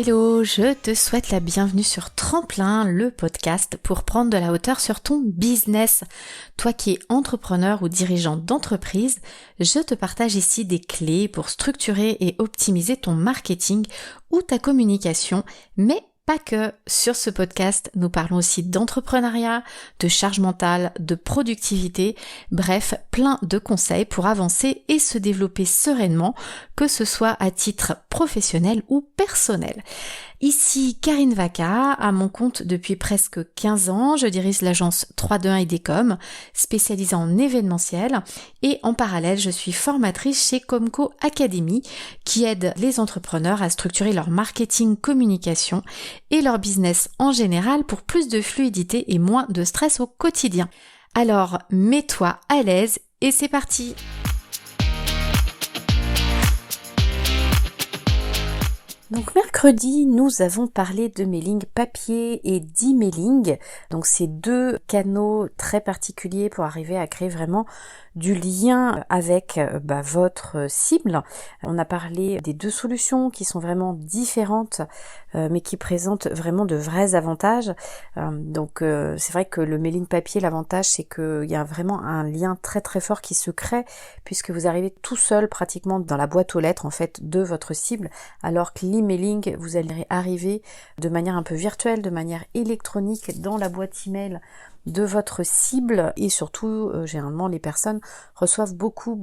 Hello, je te souhaite la bienvenue sur Tremplin, le podcast pour prendre de la hauteur sur ton business. Toi qui es entrepreneur ou dirigeant d'entreprise, je te partage ici des clés pour structurer et optimiser ton marketing ou ta communication, mais pas que. Sur ce podcast, nous parlons aussi d'entrepreneuriat, de charge mentale, de productivité, bref, plein de conseils pour avancer et se développer sereinement, que ce soit à titre professionnel ou personnel. Ici Karine Vaca, à mon compte depuis presque 15 ans, je dirige l'agence 321 IDCOM, spécialisée en événementiel, et en parallèle, je suis formatrice chez Comco Academy, qui aide les entrepreneurs à structurer leur marketing communication et leur business en général pour plus de fluidité et moins de stress au quotidien. Alors, mets-toi à l'aise et c'est parti! Donc mercredi, nous avons parlé de mailing papier et d'emailing. Donc c'est deux canaux très particuliers pour arriver à créer vraiment du lien avec votre cible. On a parlé des deux solutions qui sont vraiment différentes mais qui présentent vraiment de vrais avantages. C'est vrai que le mailing papier, l'avantage c'est qu'il y a vraiment un lien très très fort qui se crée puisque vous arrivez tout seul pratiquement dans la boîte aux lettres en fait de votre cible, alors que l'emailing, vous allez arriver de manière un peu virtuelle, de manière électronique dans la boîte email de votre cible et surtout généralement les personnes reçoivent beaucoup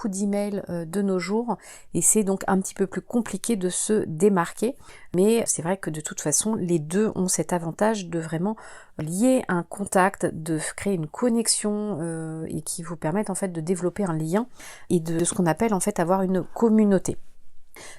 d'emails de nos jours et c'est donc un petit peu plus compliqué de se démarquer, mais c'est vrai que de toute façon les deux ont cet avantage de vraiment lier un contact, de créer une connexion et qui vous permettent en fait de développer un lien et de ce qu'on appelle en fait avoir une communauté.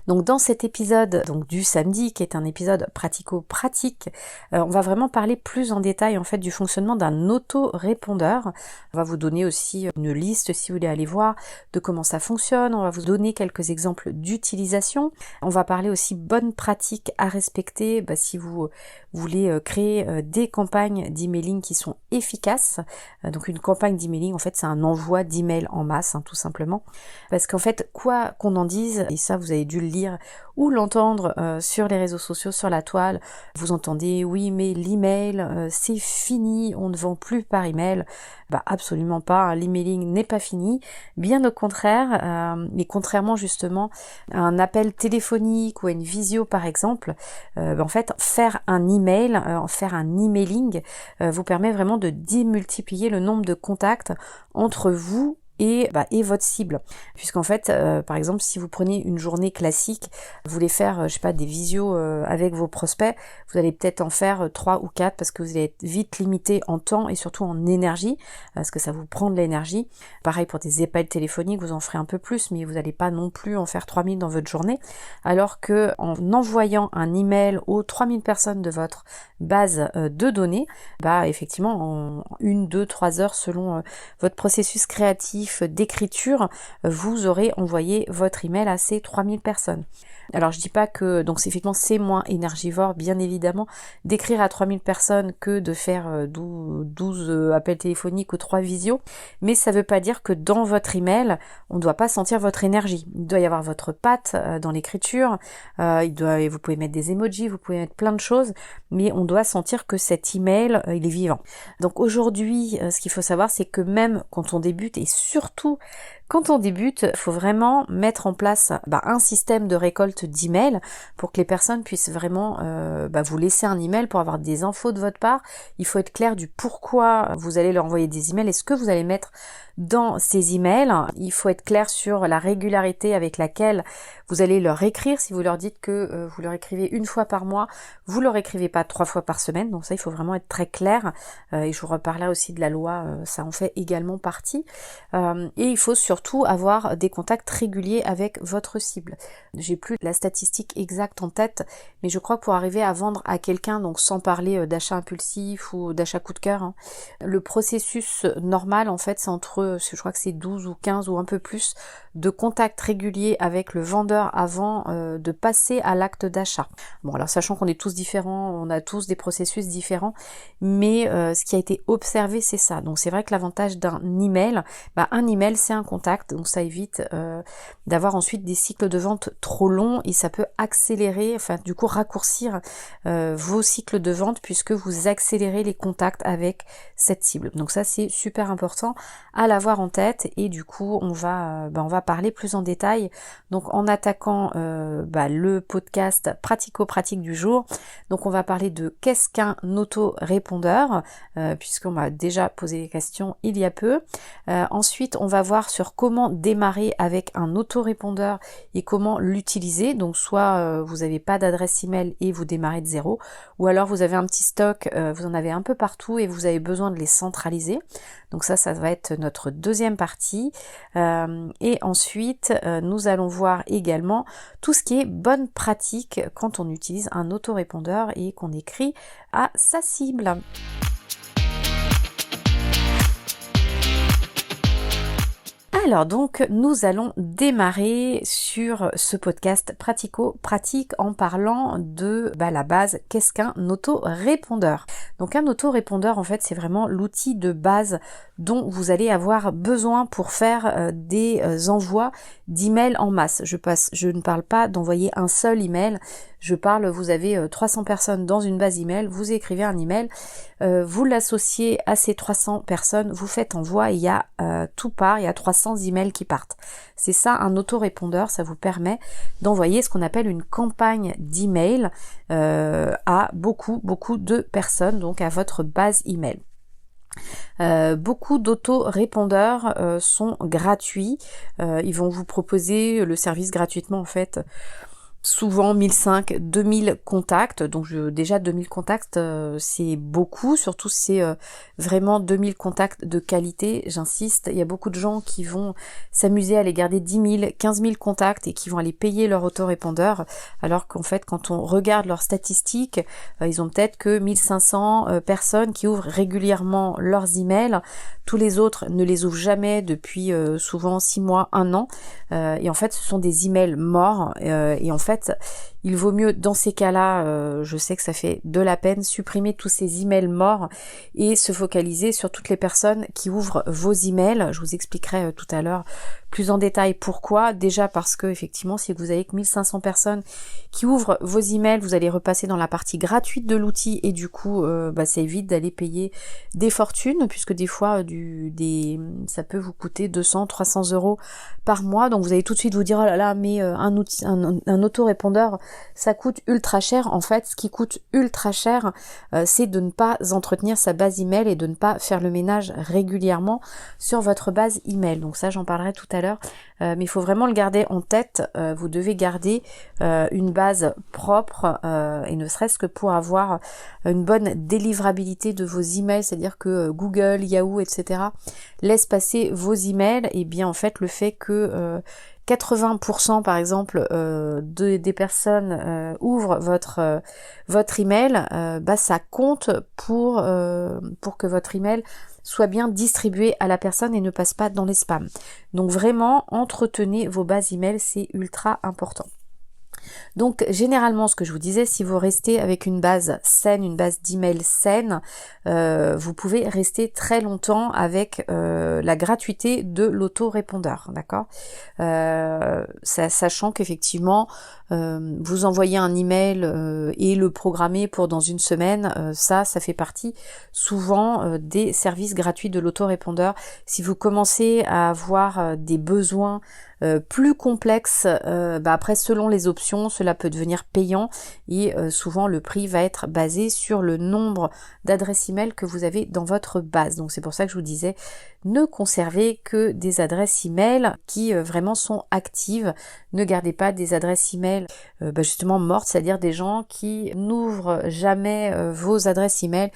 Donc dans cet épisode du samedi, qui est un épisode pratico-pratique, on va vraiment parler plus en détail en fait du fonctionnement d'un auto-répondeur. On va vous donner aussi une liste si vous voulez aller voir de comment ça fonctionne. On va vous donner quelques exemples d'utilisation. On va parler aussi bonnes pratiques à respecter si vous voulez créer des campagnes d'emailing qui sont efficaces. Donc une campagne d'emailing en fait c'est un envoi d'emails en masse tout simplement. Parce qu'en fait quoi qu'on en dise, et ça vous avez dû le lire ou l'entendre sur les réseaux sociaux, sur la toile, vous entendez oui mais l'email c'est fini, on ne vend plus par email. Absolument pas, l'emailing n'est pas fini, bien au contraire, mais contrairement justement à un appel téléphonique ou à une visio par exemple, en fait faire un email, faire un emailing vous permet vraiment de démultiplier le nombre de contacts entre vous et votre cible, puisqu'en fait par exemple si vous prenez une journée classique, vous voulez faire des visios avec vos prospects, vous allez peut-être en faire 3 ou 4 parce que vous allez être vite limité en temps et surtout en énergie parce que ça vous prend de l'énergie. Pareil pour des appels téléphoniques, vous en ferez un peu plus mais vous n'allez pas non plus en faire 3000 dans votre journée, alors que en envoyant un email aux 3000 personnes de votre base de données, effectivement en 1, 2, 3 heures selon votre processus créatif d'écriture, vous aurez envoyé votre email à ces 3000 personnes. Alors je dis pas que effectivement c'est moins énergivore bien évidemment d'écrire à 3000 personnes que de faire 12 appels téléphoniques ou 3 visios, mais ça veut pas dire que dans votre email on ne doit pas sentir votre énergie. Il doit y avoir votre patte dans l'écriture, vous pouvez mettre des emojis, vous pouvez mettre plein de choses, mais on doit sentir que cet email il est vivant. Donc aujourd'hui ce qu'il faut savoir c'est que même quand on débute et surtout quand on débute, il faut vraiment mettre en place un système de récolte d'emails pour que les personnes puissent vraiment vous laisser un email pour avoir des infos de votre part. Il faut être clair du pourquoi vous allez leur envoyer des emails et ce que vous allez mettre dans ces emails. Il faut être clair sur la régularité avec laquelle vous allez leur écrire. Si vous leur dites que vous leur écrivez 1 fois par mois, vous leur écrivez pas 3 fois par semaine. Donc ça, il faut vraiment être très clair. Et je vous reparlerai aussi de la loi, ça en fait également partie. Et il faut surtout avoir des contacts réguliers avec votre cible. J'ai plus la statistique exacte en tête, mais je crois que pour arriver à vendre à quelqu'un, donc sans parler d'achat impulsif ou d'achat coup de cœur, le processus normal en fait c'est entre, je crois que c'est 12 ou 15 ou un peu plus de contact régulier avec le vendeur avant de passer à l'acte d'achat. Bon, alors sachant qu'on est tous différents, on a tous des processus différents, mais ce qui a été observé, c'est ça. Donc c'est vrai que l'avantage d'un email, un email c'est un contact, donc ça évite d'avoir ensuite des cycles de vente trop longs et ça peut accélérer, enfin du coup raccourcir vos cycles de vente puisque vous accélérez les contacts avec cette cible. Donc ça c'est super important à l'avoir en tête et du coup on va parler plus en détail. Donc en attaquant le podcast pratico-pratique du jour, donc on va parler de qu'est-ce qu'un autorépondeur puisqu'on m'a déjà posé des questions il y a peu. Ensuite on va voir sur comment démarrer avec un autorépondeur et comment l'utiliser. Donc soit vous n'avez pas d'adresse email et vous démarrez de zéro, ou alors vous avez un petit stock, vous en avez un peu partout et vous avez besoin de les centraliser. Donc ça va être notre deuxième partie. Et ensuite, nous allons voir également tout ce qui est bonne pratique quand on utilise un autorépondeur et qu'on écrit à sa cible. Alors donc nous allons démarrer sur ce podcast pratico-pratique en parlant de la base, qu'est-ce qu'un autorépondeur? Donc un autorépondeur en fait c'est vraiment l'outil de base dont vous allez avoir besoin pour faire des envois d'emails en masse. Je ne parle pas d'envoyer un seul email, je parle, vous avez 300 personnes dans une base email, vous écrivez un email, vous l'associez à ces 300 personnes, vous faites envoi et il y a il y a 300 emails qui partent. C'est ça un autorépondeur, ça vous permet d'envoyer ce qu'on appelle une campagne d'email à beaucoup de personnes, donc à votre base email. Beaucoup d'autorépondeurs sont gratuits, ils vont vous proposer le service gratuitement en fait. Souvent 1500, 2000 contacts, donc déjà 2000 contacts c'est beaucoup, surtout c'est vraiment 2000 contacts de qualité, j'insiste, il y a beaucoup de gens qui vont s'amuser à aller garder 10 000, 15 000 contacts et qui vont aller payer leur autorépondeur, alors qu'en fait quand on regarde leurs statistiques, ils ont peut-être que 1500 personnes qui ouvrent régulièrement leurs emails, tous les autres ne les ouvrent jamais depuis souvent 6 mois, 1 an, et en fait ce sont des emails morts, et en fait il vaut mieux dans ces cas-là, je sais que ça fait de la peine, supprimer tous ces emails morts et se focaliser sur toutes les personnes qui ouvrent vos emails. Je vous expliquerai tout à l'heure plus en détail pourquoi. Déjà parce que effectivement, si vous avez que 1500 personnes qui ouvrent vos emails, vous allez repasser dans la partie gratuite de l'outil et du coup, ça évite d'aller payer des fortunes puisque des fois, ça peut vous coûter 200, 300 euros par mois. Donc vous allez tout de suite vous dire, oh là là, mais un autorépondeur, ça coûte ultra cher. En fait, ce qui coûte ultra cher, c'est de ne pas entretenir sa base email et de ne pas faire le ménage régulièrement sur votre base email. Donc ça, j'en parlerai tout à l'heure, mais il faut vraiment le garder en tête. Vous devez garder une base propre et ne serait-ce que pour avoir une bonne délivrabilité de vos emails, c'est-à-dire que Google, Yahoo, etc. laissent passer vos emails, et bien en fait le fait que 80% par exemple des personnes ouvrent votre email, ça compte pour que votre email soit bien distribué à la personne et ne passe pas dans les spams. Donc vraiment, entretenez vos bases email, c'est ultra important. Donc généralement, ce que je vous disais, si vous restez avec une base saine, une base d'email saine, vous pouvez rester très longtemps avec la gratuité de l'autorépondeur, d'accord, sachant qu'effectivement, vous envoyez un email et le programmer pour dans une semaine, ça fait partie souvent des services gratuits de l'autorépondeur. Si vous commencez à avoir des besoins plus complexe, après selon les options, cela peut devenir payant et souvent le prix va être basé sur le nombre d'adresses email que vous avez dans votre base. Donc c'est pour ça que je vous disais, ne conservez que des adresses email qui vraiment sont actives. Ne gardez pas des adresses email justement mortes, c'est-à-dire des gens qui n'ouvrent jamais vos adresses email.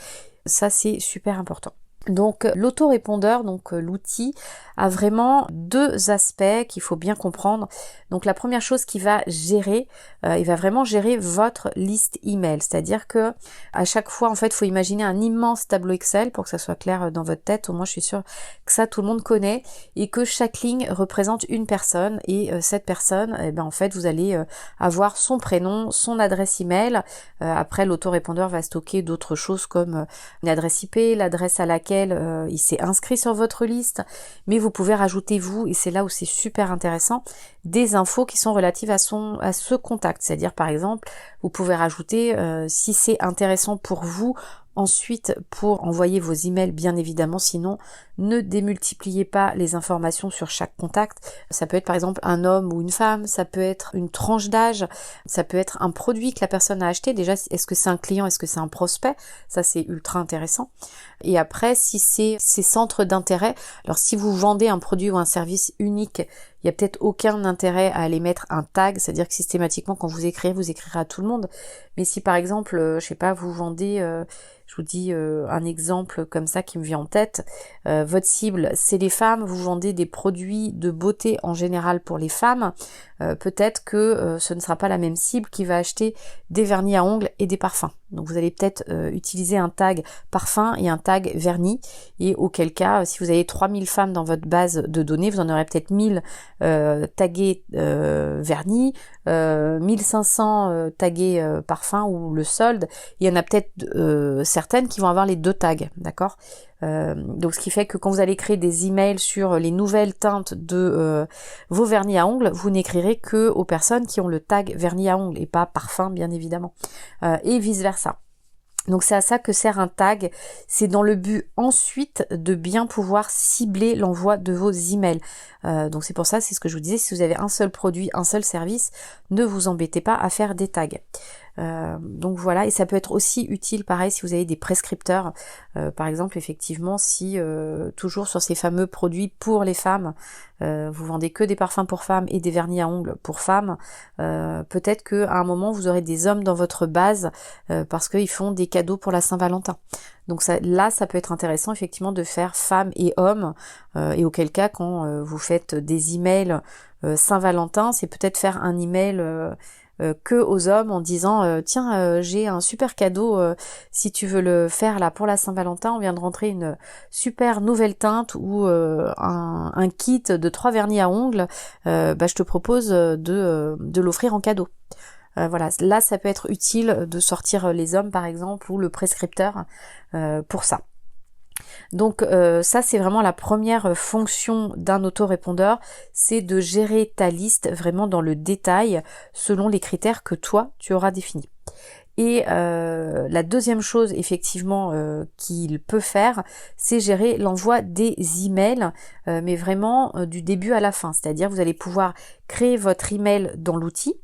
Ça c'est super important. Donc l'autorépondeur, donc l'outil, a vraiment deux aspects qu'il faut bien comprendre. Donc la première chose qu'il va gérer, il va vraiment gérer votre liste email. C'est-à-dire que à chaque fois, en fait, il faut imaginer un immense tableau Excel pour que ça soit clair dans votre tête. Au moins, je suis sûre que ça, tout le monde connaît, et que chaque ligne représente une personne. Et cette personne, eh ben, en fait, vous allez avoir son prénom, son adresse email. Après, l'autorépondeur va stocker d'autres choses comme une adresse IP, l'adresse à laquelle il s'est inscrit sur votre liste, mais vous pouvez rajouter vous, et c'est là où c'est super intéressant, des infos qui sont relatives à ce contact. C'est-à-dire, par exemple, vous pouvez rajouter si c'est intéressant pour vous ensuite pour envoyer vos emails, bien évidemment, sinon ne démultipliez pas les informations sur chaque contact. Ça peut être par exemple un homme ou une femme, ça peut être une tranche d'âge, ça peut être un produit que la personne a acheté. Déjà, est-ce que c'est un client, est-ce que c'est un prospect? Ça, c'est ultra intéressant. Et après, si c'est ces centres d'intérêt, alors si vous vendez un produit ou un service unique, il n'y a peut-être aucun intérêt à aller mettre un tag, c'est-à-dire que systématiquement quand vous écrirez à tout le monde. Mais si par exemple, je sais pas, vous vendez, je vous dis un exemple comme ça qui me vient en tête, votre cible c'est les femmes, vous vendez des produits de beauté en général pour les femmes, peut-être que ce ne sera pas la même cible qui va acheter des vernis à ongles et des parfums. Donc vous allez peut-être utiliser un tag parfum et un tag vernis, et auquel cas, si vous avez 3000 femmes dans votre base de données, vous en aurez peut-être 1000 tagués vernis, 1500 tagués parfum ou le solde. Il y en a peut-être certaines qui vont avoir les deux tags, d'accord? Donc ce qui fait que quand vous allez créer des emails sur les nouvelles teintes de vos vernis à ongles, vous n'écrirez que aux personnes qui ont le tag vernis à ongles et pas parfum, bien évidemment, et vice versa. Donc c'est à ça que sert un tag, c'est dans le but ensuite de bien pouvoir cibler l'envoi de vos emails. Donc c'est pour ça, c'est ce que je vous disais, si vous avez un seul produit, un seul service, ne vous embêtez pas à faire des tags. Donc voilà, et ça peut être aussi utile, pareil, si vous avez des prescripteurs, par exemple, effectivement, si toujours sur ces fameux produits pour les femmes, vous vendez que des parfums pour femmes et des vernis à ongles pour femmes, peut-être que à un moment vous aurez des hommes dans votre base parce qu'ils font des cadeaux pour la Saint-Valentin. Donc ça peut être intéressant effectivement de faire femmes et hommes, et auquel cas quand vous faites des emails Saint-Valentin, c'est peut-être faire un email que aux hommes en disant tiens, j'ai un super cadeau, si tu veux le faire là pour la Saint-Valentin, on vient de rentrer une super nouvelle teinte ou un kit de 3 vernis à ongles, je te propose de l'offrir en cadeau. Voilà, là ça peut être utile de sortir les hommes par exemple ou le prescripteur pour ça. Donc ça c'est vraiment la première fonction d'un autorépondeur, c'est de gérer ta liste vraiment dans le détail selon les critères que toi tu auras définis. Et la deuxième chose effectivement qu'il peut faire, c'est gérer l'envoi des emails, mais vraiment du début à la fin. C'est-à-dire vous allez pouvoir créer votre email dans l'outil.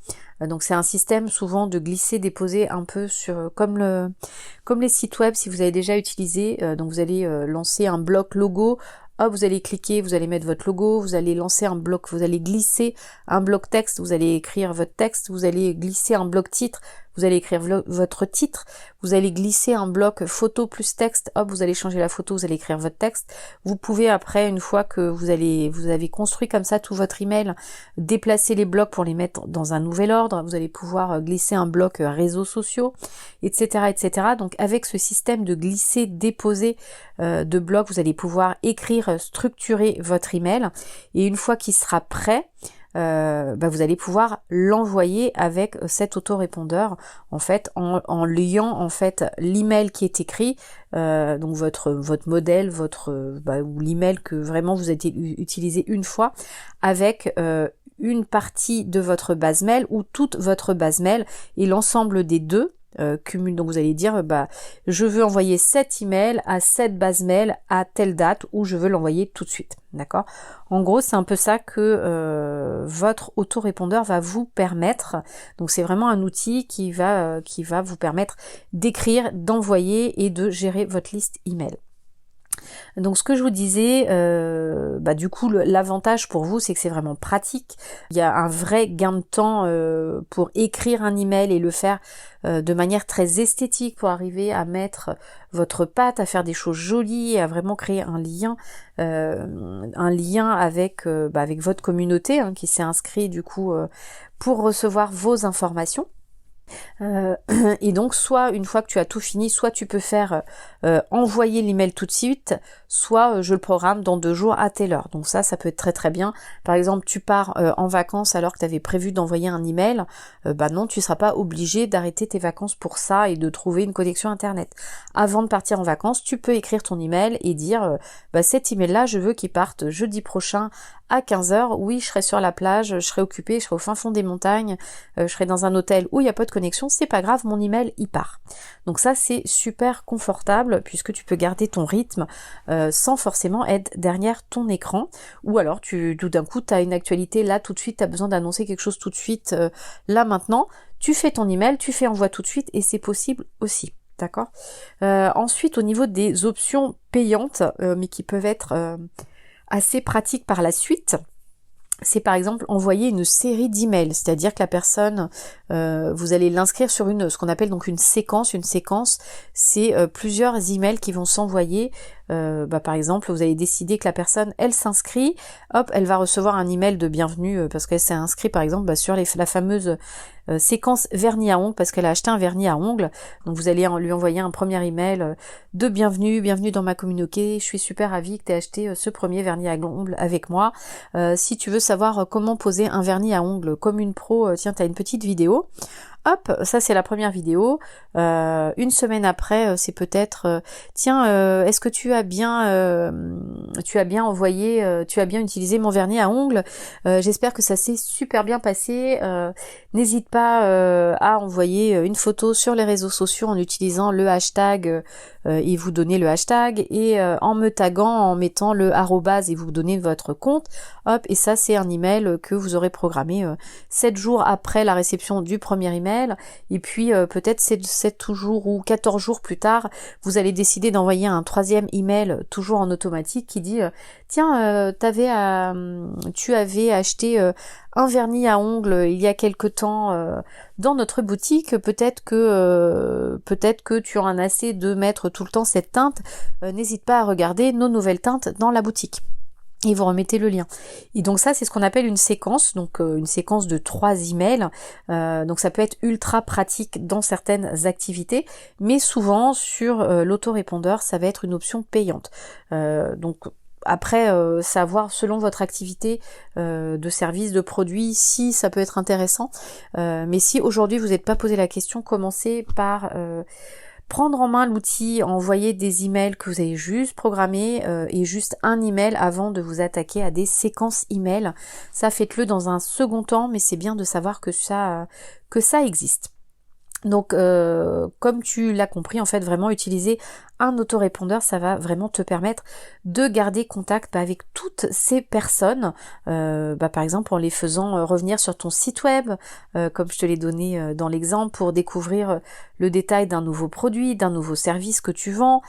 Donc c'est un système souvent de glisser, déposer un peu sur comme les sites web si vous avez déjà utilisé. Donc vous allez lancer un bloc logo. Hop, vous allez cliquer, vous allez mettre votre logo, vous allez lancer un bloc, vous allez glisser un bloc texte, vous allez écrire votre texte, vous allez glisser un bloc titre, vous allez écrire votre titre, vous allez glisser un bloc photo plus texte, hop, vous allez changer la photo, vous allez écrire votre texte. Vous pouvez après, une fois que vous avez construit comme ça tout votre email, déplacer les blocs pour les mettre dans un nouvel ordre, vous allez pouvoir glisser un bloc réseaux sociaux, etc., etc. Donc avec ce système de glisser, déposer de blocs, vous allez pouvoir écrire, structurer votre email, et une fois qu'il sera prêt, vous allez pouvoir l'envoyer avec cet autorépondeur en fait en liant en fait l'email qui est écrit, donc votre modèle, ou l'email que vraiment vous avez utilisé une fois avec une partie de votre base mail ou toute votre base mail et l'ensemble des deux cumule. Donc vous allez dire je veux envoyer cet email à cette base mail à telle date ou je veux l'envoyer tout de suite. D'accord? En gros, c'est un peu ça que votre autorépondeur va vous permettre. Donc c'est vraiment un outil qui va vous permettre d'écrire, d'envoyer et de gérer votre liste email. Donc ce que je vous disais, du coup l'avantage pour vous, c'est que c'est vraiment pratique. Il y a un vrai gain de temps pour écrire un email et le faire de manière très esthétique pour arriver à mettre votre patte, à faire des choses jolies, à vraiment créer un lien avec votre communauté qui s'est inscrit du coup pour recevoir vos informations. Et donc soit une fois que tu as tout fini, soit tu peux faire envoyer l'email tout de suite, soit je le programme dans 2 jours à telle heure. Donc ça peut être très très bien. Par exemple, tu pars en vacances alors que tu avais prévu d'envoyer un email, non, tu seras pas obligé d'arrêter tes vacances pour ça et de trouver une connexion internet. Avant de partir en vacances, tu peux écrire ton email et dire cet email là, je veux qu'il parte jeudi prochain à 15h, oui, je serai sur la plage, je serai occupée, je serai au fin fond des montagnes, je serai dans un hôtel où il n'y a pas de connexion, c'est pas grave, mon email, il part. Donc ça, c'est super confortable puisque tu peux garder ton rythme sans forcément être derrière ton écran. Ou alors, tout d'un coup, tu as une actualité là tout de suite, tu as besoin d'annoncer quelque chose tout de suite là maintenant, tu fais ton email, tu fais envoi tout de suite et c'est possible aussi. D'accord. Ensuite, au niveau des options payantes, mais qui peuvent être assez pratiques par la suite, c'est par exemple envoyer une série d'emails, c'est-à-dire que la personne, vous allez l'inscrire sur ce qu'on appelle donc une séquence. Une séquence, c'est plusieurs emails qui vont s'envoyer. Par exemple, vous allez décider que la personne, elle s'inscrit, hop, elle va recevoir un email de bienvenue parce qu'elle s'est inscrite par exemple sur la fameuse séquence vernis à ongles parce qu'elle a acheté un vernis à ongles. Donc vous allez lui envoyer un premier email de bienvenue dans ma communauté, je suis super ravie que tu aies acheté ce premier vernis à ongles avec moi. Si tu veux savoir comment poser un vernis à ongles comme une pro, tiens, tu as une petite vidéo. Hop, ça c'est la première vidéo. Une semaine après, c'est peut-être est-ce que tu as bien envoyé, tu as bien utilisé mon vernis à ongles. J'espère que ça s'est super bien passé. N'hésite pas à envoyer une photo sur les réseaux sociaux en utilisant le hashtag et vous donnez le hashtag et en me taguant, en mettant le arrobase et vous donnez votre compte. Hop, et ça c'est un email que vous aurez programmé 7 jours après la réception du premier email. Et puis peut-être 7 jours ou 14 jours plus tard, vous allez décider d'envoyer un 3e email toujours en automatique qui dit tiens, tu avais acheté un vernis à ongles il y a quelque temps dans notre boutique, peut-être que tu en as assez de mettre tout le temps cette teinte, n'hésite pas à regarder nos nouvelles teintes dans la boutique. Et vous remettez le lien. Et donc ça, c'est ce qu'on appelle une séquence, donc une séquence de 3 emails. Donc ça peut être ultra pratique dans certaines activités, mais souvent sur l'autorépondeur, ça va être une option payante. Donc après, savoir selon votre activité de service, de produit, si ça peut être intéressant. Mais si aujourd'hui vous n'êtes pas posé la question, commencez par prendre en main l'outil, envoyer des emails que vous avez juste programmés et juste un email avant de vous attaquer à des séquences emails. Ça, faites-le dans un second temps, mais c'est bien de savoir que ça existe. Donc, comme tu l'as compris, en fait, vraiment utiliser un autorépondeur, ça va vraiment te permettre de garder contact avec toutes ces personnes, par exemple en les faisant revenir sur ton site web, comme je te l'ai donné dans l'exemple, pour découvrir le détail d'un nouveau produit, d'un nouveau service que tu vends.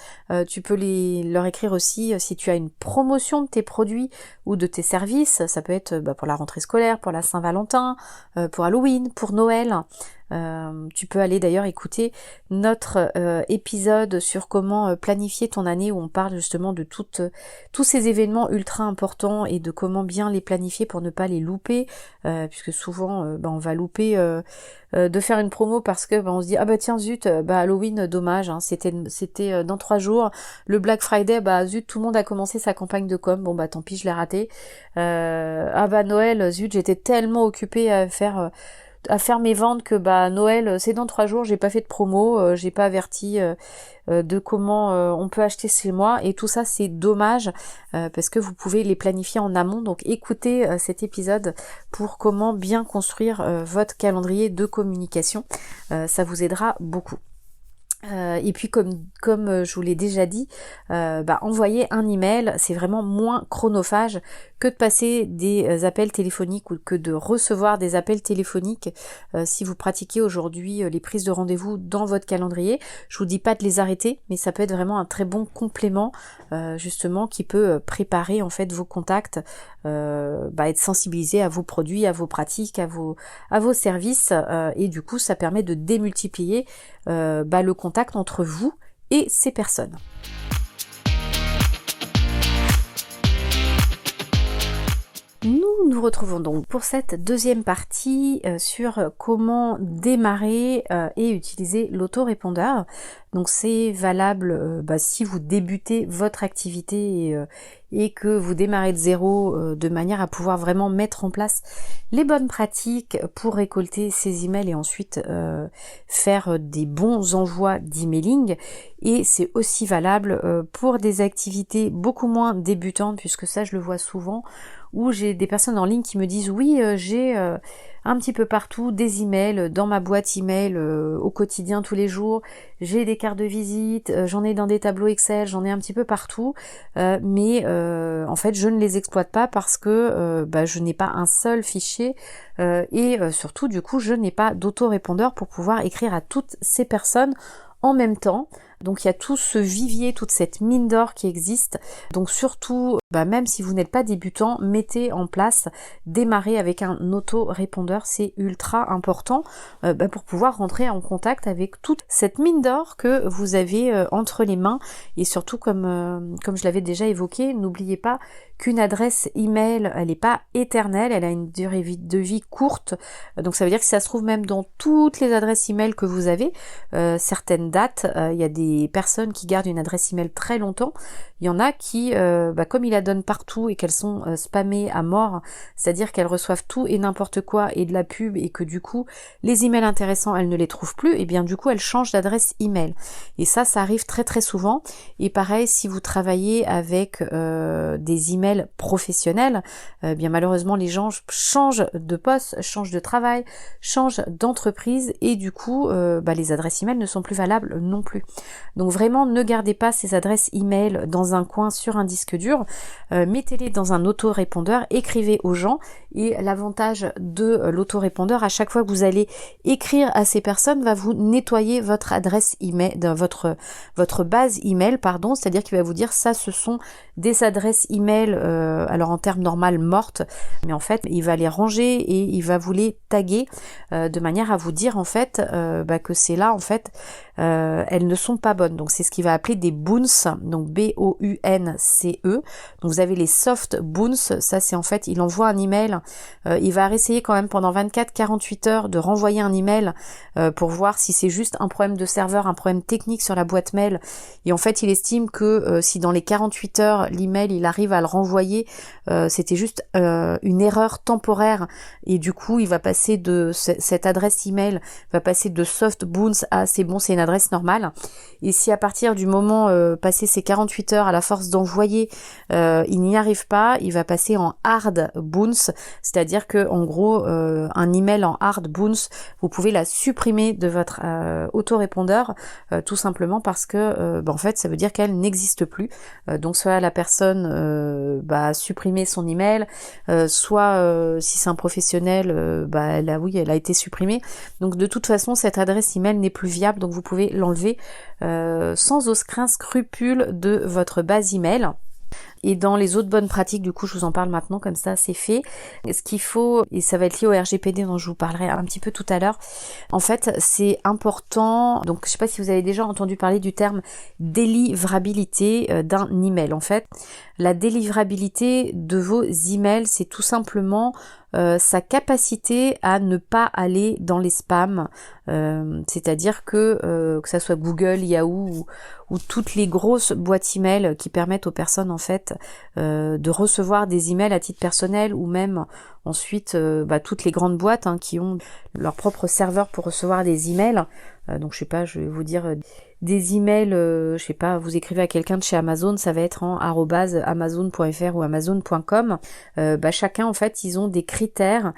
Tu peux leur écrire aussi si tu as une promotion de tes produits ou de tes services. Ça peut être pour la rentrée scolaire, pour la Saint-Valentin, pour Halloween, pour Noël. Tu peux aller d'ailleurs écouter notre épisode sur comment planifier ton année où on parle justement de tous ces événements ultra importants et de comment bien les planifier pour ne pas les louper, puisque souvent on va louper de faire une promo parce que on se dit tiens zut, Halloween dommage, c'était dans 3 jours, le Black Friday zut, tout le monde a commencé sa campagne de com, tant pis, je l'ai raté. Noël, zut, j'étais tellement occupée à faire mes ventes que Noël c'est dans 3 jours, j'ai pas fait de promo, j'ai pas averti de comment on peut acheter chez moi, et tout ça c'est dommage parce que vous pouvez les planifier en amont. Donc écoutez cet épisode pour comment bien construire votre calendrier de communication, ça vous aidera beaucoup. Et puis comme je vous l'ai déjà dit, envoyer un email, c'est vraiment moins chronophage que de passer des appels téléphoniques ou que de recevoir des appels téléphoniques si vous pratiquez aujourd'hui les prises de rendez-vous dans votre calendrier. Je vous dis pas de les arrêter, mais ça peut être vraiment un très bon complément justement qui peut préparer en fait vos contacts, être sensibilisé à vos produits, à vos pratiques, à vos services et du coup ça permet de démultiplier le contact entre vous et ces personnes. Nous retrouvons donc pour cette deuxième partie sur comment démarrer et utiliser l'autorépondeur. Donc c'est valable si vous débutez votre activité et que vous démarrez de zéro de manière à pouvoir vraiment mettre en place les bonnes pratiques pour récolter ces emails et ensuite faire des bons envois d'emailing. Et c'est aussi valable pour des activités beaucoup moins débutantes, puisque ça je le vois souvent, où j'ai des personnes en ligne qui me disent oui j'ai un petit peu partout des emails dans ma boîte email au quotidien tous les jours, j'ai des cartes de visite, j'en ai dans des tableaux Excel, j'en ai un petit peu partout, mais en fait je ne les exploite pas parce que je n'ai pas un seul fichier et surtout du coup je n'ai pas d'autorépondeur pour pouvoir écrire à toutes ces personnes en même temps. Donc il y a tout ce vivier, toute cette mine d'or qui existe. Donc surtout, même si vous n'êtes pas débutant, mettez en place, démarrez avec un autorépondeur, c'est ultra important pour pouvoir rentrer en contact avec toute cette mine d'or que vous avez entre les mains. Et surtout, comme je l'avais déjà évoqué, n'oubliez pas qu'une adresse email, elle n'est pas éternelle, elle a une durée de vie courte. Donc ça veut dire que si ça se trouve même dans toutes les adresses email que vous avez, certaines dates, il y a des personnes qui gardent une adresse email très longtemps. Il y en a qui, comme ils la donnent partout et qu'elles sont spammées à mort, c'est-à-dire qu'elles reçoivent tout et n'importe quoi et de la pub et que du coup les emails intéressants elles ne les trouvent plus, et bien du coup elles changent d'adresse email. Et ça arrive très très souvent. Et pareil, si vous travaillez avec des emails professionnels, bien malheureusement les gens changent de poste, changent de travail, changent d'entreprise et du coup les adresses email ne sont plus valables non plus. Donc vraiment ne gardez pas ces adresses email dans un coin sur un disque dur, mettez-les dans un autorépondeur, écrivez aux gens. Et l'avantage de l'autorépondeur, à chaque fois que vous allez écrire à ces personnes, va vous nettoyer votre adresse email, votre base email, c'est-à-dire qu'il va vous dire ça, ce sont des adresses email, alors en termes normal mortes, mais en fait il va les ranger et il va vous les taguer de manière à vous dire en fait que c'est là en fait elles ne sont pas bonnes. Donc c'est ce qu'il va appeler des bounce, donc B-O-U-N-C-E. Donc vous avez les soft bounce, ça c'est en fait il envoie un email, il va réessayer quand même pendant 24-48 heures de renvoyer un email pour voir si c'est juste un problème de serveur, un problème technique sur la boîte mail, et en fait il estime que si dans les 48 heures l'email il arrive à le renvoyer, c'était juste une erreur temporaire et du coup il va passer de cette adresse email va passer de soft bounce à c'est bon, c'est une adresse normale. Et si à partir du moment passé ces 48 heures à la force d'envoyer il n'y arrive pas, il va passer en hard bounce, c'est-à-dire que en gros un email en hard bounce, vous pouvez la supprimer de votre autorépondeur tout simplement parce que en fait ça veut dire qu'elle n'existe plus. Donc soit la personne a supprimé son email, soit si c'est un professionnel elle a été supprimée. Donc de toute façon cette adresse email n'est plus viable, donc vous pouvez l'enlever sans aucun scrupule de votre base email. Et dans les autres bonnes pratiques, du coup, je vous en parle maintenant, comme ça, c'est fait. Ce qu'il faut, et ça va être lié au RGPD dont je vous parlerai un petit peu tout à l'heure, en fait, c'est important, donc je sais pas si vous avez déjà entendu parler du terme délivrabilité d'un email. En fait, la délivrabilité de vos emails, c'est tout simplement sa capacité à ne pas aller dans les spams, c'est-à-dire que ça soit Google, Yahoo ou toutes les grosses boîtes email qui permettent aux personnes en fait de recevoir des emails à titre personnel, ou même ensuite toutes les grandes boîtes qui ont leur propre serveur pour recevoir des emails. Donc je sais pas, je vais vous dire des emails, je sais pas, vous écrivez à quelqu'un de chez Amazon, ça va être en @amazon.fr ou amazon.com. Chacun en fait, ils ont des critères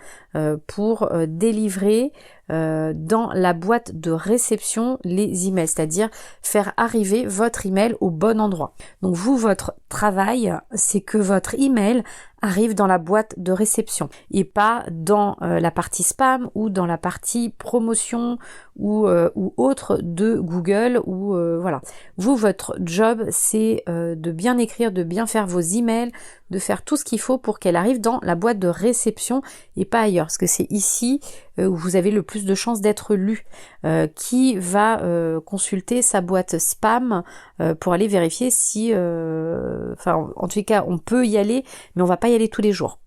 pour délivrer dans la boîte de réception les emails, c'est-à-dire faire arriver votre email au bon endroit. Donc vous, votre travail, c'est que votre email arrive dans la boîte de réception et pas dans la partie spam ou dans la partie promotion ou autre de Google ou voilà. Vous, votre job, c'est de bien écrire, de bien faire vos emails, de faire tout ce qu'il faut pour qu'elle arrive dans la boîte de réception et pas ailleurs, parce que c'est ici où vous avez le plus de chances d'être lu. Qui va consulter sa boîte spam pour aller vérifier si, enfin en tout cas on peut y aller, mais on va pas y aller tous les jours.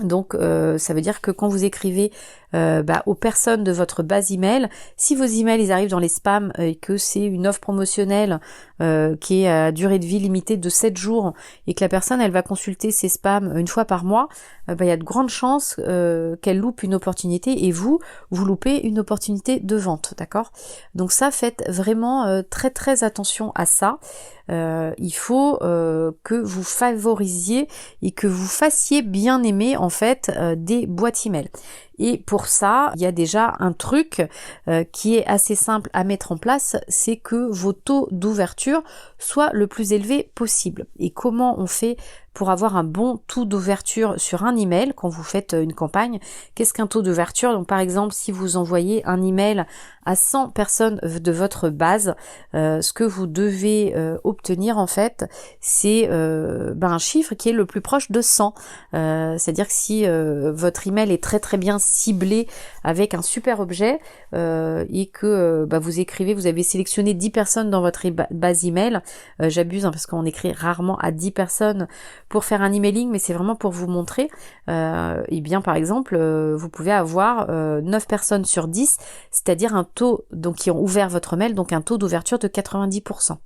Donc ça veut dire que quand vous écrivez aux personnes de votre base email, si vos emails ils arrivent dans les spams et que c'est une offre promotionnelle qui est à durée de vie limitée de 7 jours et que la personne elle va consulter ses spams une fois par mois, il y a de grandes chances qu'elle loupe une opportunité et vous loupez une opportunité de vente, d'accord? Donc ça, faites vraiment très très attention à ça. Il faut que vous favorisiez et que vous fassiez bien aimer en fait des boîtes email. Et pour ça, il y a déjà un truc qui est assez simple à mettre en place, c'est que vos taux d'ouverture soient le plus élevé possible. Et comment on fait pour avoir un bon taux d'ouverture sur un email quand vous faites une campagne? Qu'est-ce qu'un taux d'ouverture? Donc par exemple, si vous envoyez un email à 100 personnes de votre base, ce que vous devez obtenir en fait, c'est un chiffre qui est le plus proche de 100. C'est-à-dire que si votre email est très très bien ciblé avec un super objet et que vous écrivez, vous avez sélectionné 10 personnes dans votre base email, j'abuse parce qu'on écrit rarement à 10 personnes pour faire un emailing, mais c'est vraiment pour vous montrer, et bien par exemple, vous pouvez avoir 9 personnes sur 10, c'est-à-dire un taux donc qui ont ouvert votre mail, donc un taux d'ouverture de 90%.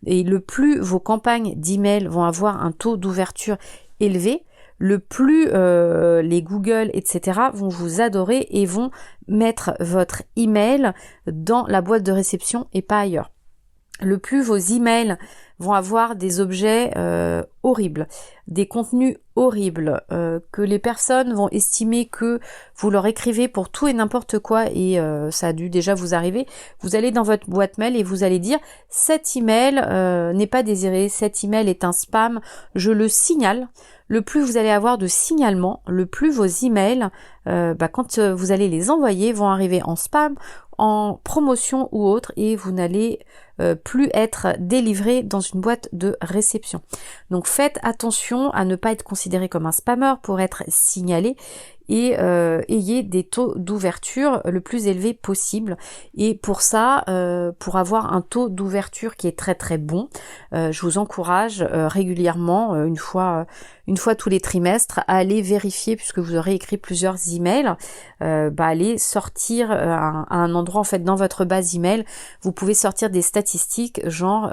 Et le plus vos campagnes d'email vont avoir un taux d'ouverture élevé, le plus les Google, etc. vont vous adorer et vont mettre votre email dans la boîte de réception et pas ailleurs. Le plus vos emails vont avoir des objets horribles, des contenus horribles, que les personnes vont estimer que vous leur écrivez pour tout et n'importe quoi et ça a dû déjà vous arriver, vous allez dans votre boîte mail et vous allez dire cet email n'est pas désiré, cet email est un spam, je le signale. Le plus vous allez avoir de signalements, le plus vos emails, quand vous allez les envoyer, vont arriver en spam, en promotion ou autre, et vous n'allez plus être délivré dans une boîte de réception. Donc faites attention à ne pas être considéré comme un spammer pour être signalé et ayez des taux d'ouverture le plus élevé possible. Et pour ça, pour avoir un taux d'ouverture qui est très très bon, je vous encourage régulièrement, une fois tous les trimestres, à aller vérifier, puisque vous aurez écrit plusieurs emails, aller sortir à un endroit en fait dans votre base email, vous pouvez sortir des statistiques genre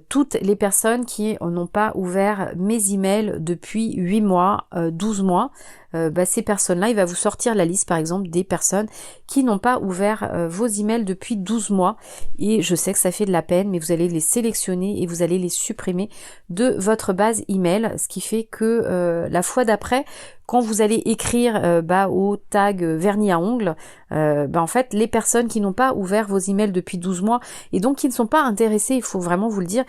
toutes les personnes qui n'ont pas ouvert mes emails depuis 8 mois, 12 mois, ces personnes-là, il va vous sortir la liste par exemple des personnes qui n'ont pas ouvert vos emails depuis 12 mois et je sais que ça fait de la peine, mais vous allez les sélectionner et vous allez les supprimer de votre base email, ce qui fait que la fois d'après, quand vous allez écrire au tag vernis à ongles, en fait les personnes qui n'ont pas ouvert vos emails depuis 12 mois et donc qui ne sont pas intéressées, il faut vraiment vous le dire,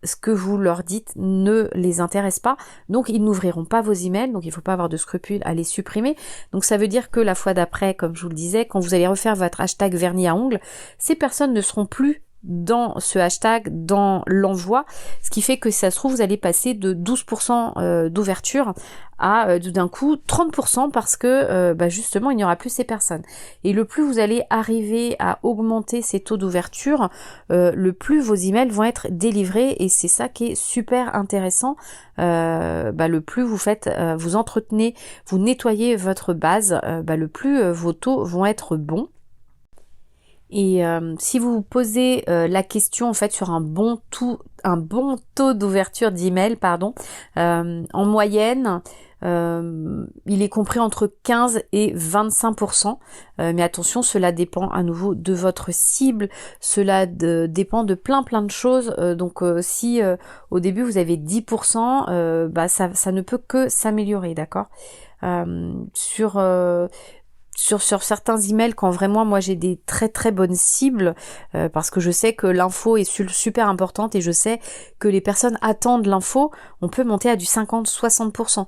ce que vous leur dites ne les intéresse pas, donc ils n'ouvriront pas vos emails, donc il ne faut pas avoir de scrupules à les supprimer. Donc ça veut dire que la fois d'après, comme je vous le disais, quand vous allez refaire votre hashtag vernis à ongles, ces personnes ne seront plus dans ce hashtag, dans l'envoi, ce qui fait que si ça se trouve, vous allez passer de 12% d'ouverture à d'un coup 30% parce que justement il n'y aura plus ces personnes. Et le plus vous allez arriver à augmenter ces taux d'ouverture, le plus vos emails vont être délivrés et c'est ça qui est super intéressant. Le plus vous faites, vous entretenez, vous nettoyez votre base, le plus vos taux vont être bons. Et si vous vous posez la question en fait sur un bon taux d'ouverture d'email, en moyenne, il est compris entre 15 et 25%. Mais attention, cela dépend à nouveau de votre cible, cela dépend de plein de choses. Si au début vous avez 10%, ça ne peut que s'améliorer, d'accord ? sur certains emails, quand vraiment moi j'ai des très très bonnes cibles, parce que je sais que l'info est super importante et je sais que les personnes attendent l'info, on peut monter à du 50-60%.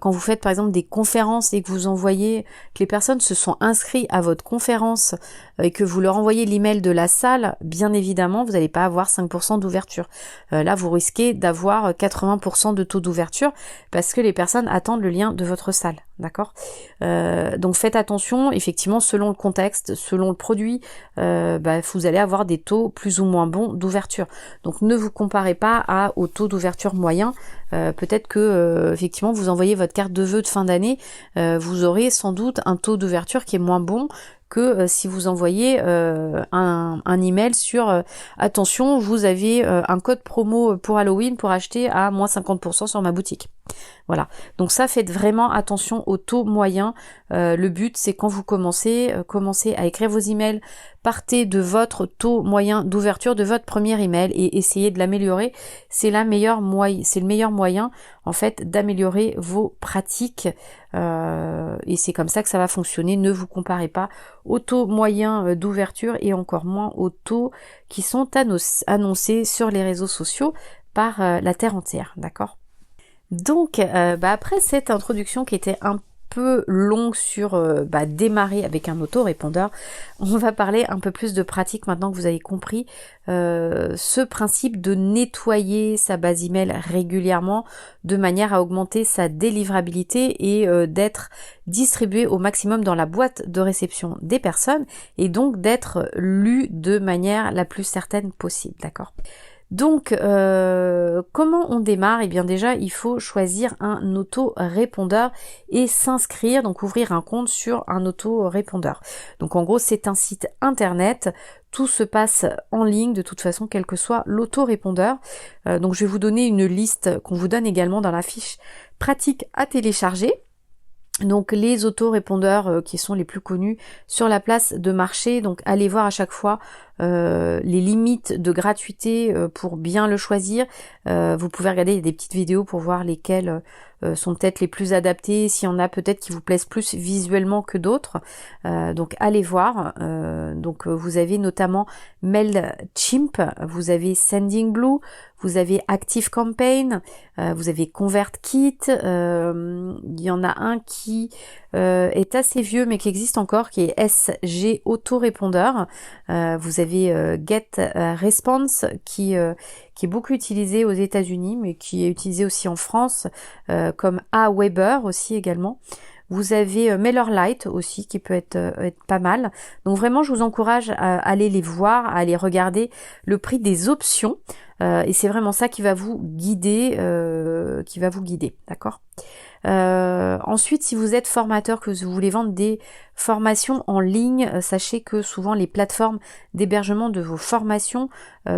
Quand vous faites par exemple des conférences et que vous envoyez, que les personnes se sont inscrites à votre conférence et que vous leur envoyez l'email de la salle, bien évidemment vous n'allez pas avoir 5% d'ouverture. Là vous risquez d'avoir 80% de taux d'ouverture parce que les personnes attendent le lien de votre salle, d'accord ? Donc faites attention, effectivement selon le contexte, selon le produit, vous allez avoir des taux plus ou moins bons d'ouverture. Donc ne vous comparez pas au taux d'ouverture moyen. Peut-être que effectivement vous envoyez votre carte de vœux de fin d'année, vous aurez sans doute un taux d'ouverture qui est moins bon que si vous envoyez un email sur attention, vous avez un code promo pour Halloween pour acheter à moins 50% sur ma boutique. Voilà, donc ça, faites vraiment attention au taux moyen. Le but, c'est quand vous commencez à écrire vos emails, partez de votre taux moyen d'ouverture de votre premier email et essayez de l'améliorer. C'est le meilleur moyen en fait d'améliorer vos pratiques et c'est comme ça que ça va fonctionner. Ne vous comparez pas au taux moyen d'ouverture et encore moins aux taux qui sont annoncés sur les réseaux sociaux par la terre entière, d'accord ? Donc après cette introduction qui était un peu longue sur démarrer avec un autorépondeur, on va parler un peu plus de pratique maintenant que vous avez compris ce principe de nettoyer sa base email régulièrement de manière à augmenter sa délivrabilité et d'être distribué au maximum dans la boîte de réception des personnes et donc d'être lu de manière la plus certaine possible, d'accord ? Donc, comment on démarre ? Eh bien déjà, il faut choisir un autorépondeur et s'inscrire, donc ouvrir un compte sur un autorépondeur. Donc en gros, c'est un site internet, tout se passe en ligne de toute façon, quel que soit l'autorépondeur. Donc je vais vous donner une liste qu'on vous donne également dans la fiche pratique à télécharger. Donc les autorépondeurs qui sont les plus connus sur la place de marché, donc allez voir à chaque fois les limites de gratuité pour bien le choisir. Vous pouvez regarder des petites vidéos pour voir lesquelles sont peut-être les plus adaptées, s'il y en a peut-être qui vous plaisent plus visuellement que d'autres. Donc allez voir. Donc vous avez notamment Mailchimp, vous avez Sendingblue, vous avez ActiveCampaign, vous avez ConvertKit, il y en a un qui est assez vieux mais qui existe encore, qui est SG Autorépondeur. Vous avez GetResponse qui est beaucoup utilisé aux États-Unis mais qui est utilisé aussi en France, comme Aweber aussi également. Vous avez MailerLite aussi qui peut être pas mal. Donc vraiment, je vous encourage à aller les voir, à aller regarder le prix des options. Et c'est vraiment ça qui va vous guider, d'accord ? Ensuite, si vous êtes formateur, que vous voulez vendre des formations en ligne, sachez que souvent les plateformes d'hébergement de vos formations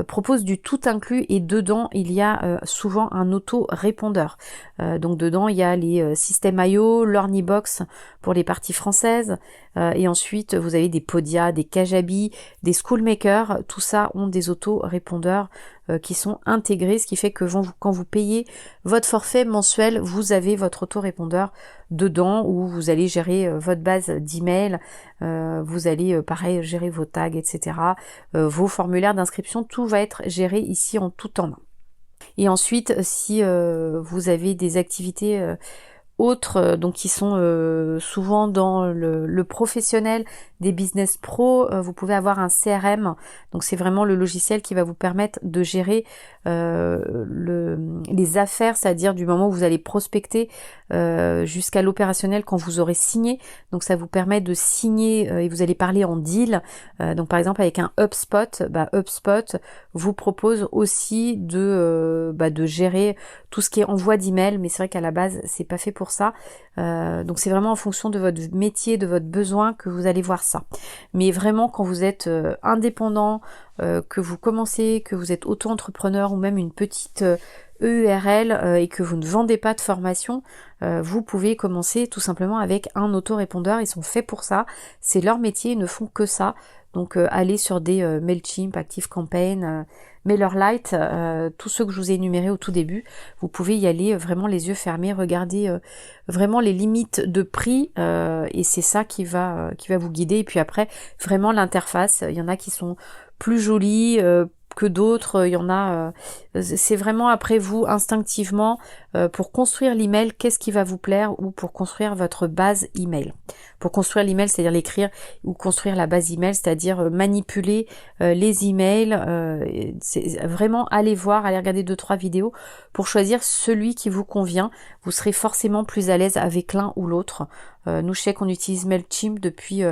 proposent du tout inclus et dedans il y a souvent un auto-répondeur. Donc dedans il y a les systèmes IO, Learnybox pour les parties françaises et ensuite vous avez des Podia, des Kajabi, des Schoolmaker, tout ça ont des auto-répondeurs qui sont intégrés, ce qui fait que quand vous payez votre forfait mensuel, vous avez votre autorépondeur dedans où vous allez gérer votre base d'email, vous allez pareil gérer vos tags, etc., vos formulaires d'inscription, tout va être géré ici en tout en main. Et ensuite, si vous avez des activités autres, donc qui sont souvent dans le professionnel, des business pro, vous pouvez avoir un CRM, donc c'est vraiment le logiciel qui va vous permettre de gérer les affaires, c'est-à-dire du moment où vous allez prospecter jusqu'à l'opérationnel quand vous aurez signé. Donc ça vous permet de signer et vous allez parler en deal. Donc par exemple avec un HubSpot, HubSpot vous propose aussi de gérer tout ce qui est envoi d'email, mais c'est vrai qu'à la base c'est pas fait pour ça. Donc c'est vraiment en fonction de votre métier, de votre besoin que vous allez voir ça. Mais vraiment quand vous êtes indépendant, que vous commencez, que vous êtes auto-entrepreneur ou même une petite EURL et que vous ne vendez pas de formation, vous pouvez commencer tout simplement avec un autorépondeur. Ils sont faits pour ça, c'est leur métier, ils ne font que ça. Donc allez sur des Mailchimp, ActiveCampaign, MailerLite, tous ceux que je vous ai énumérés au tout début, vous pouvez y aller vraiment les yeux fermés, regarder vraiment les limites de prix et c'est ça qui va vous guider. Et puis après, vraiment l'interface, il y en a qui sont plus jolies que d'autres, il y en a, c'est vraiment après vous, instinctivement, pour construire l'email, qu'est-ce qui va vous plaire, ou pour construire votre base email. Pour construire l'email, c'est-à-dire l'écrire, ou construire la base email, c'est-à-dire manipuler les emails, c'est vraiment aller voir, aller regarder 2-3 vidéos pour choisir celui qui vous convient. Vous serez forcément plus à l'aise avec l'un ou l'autre. Nous, je sais qu'on utilise MailChimp depuis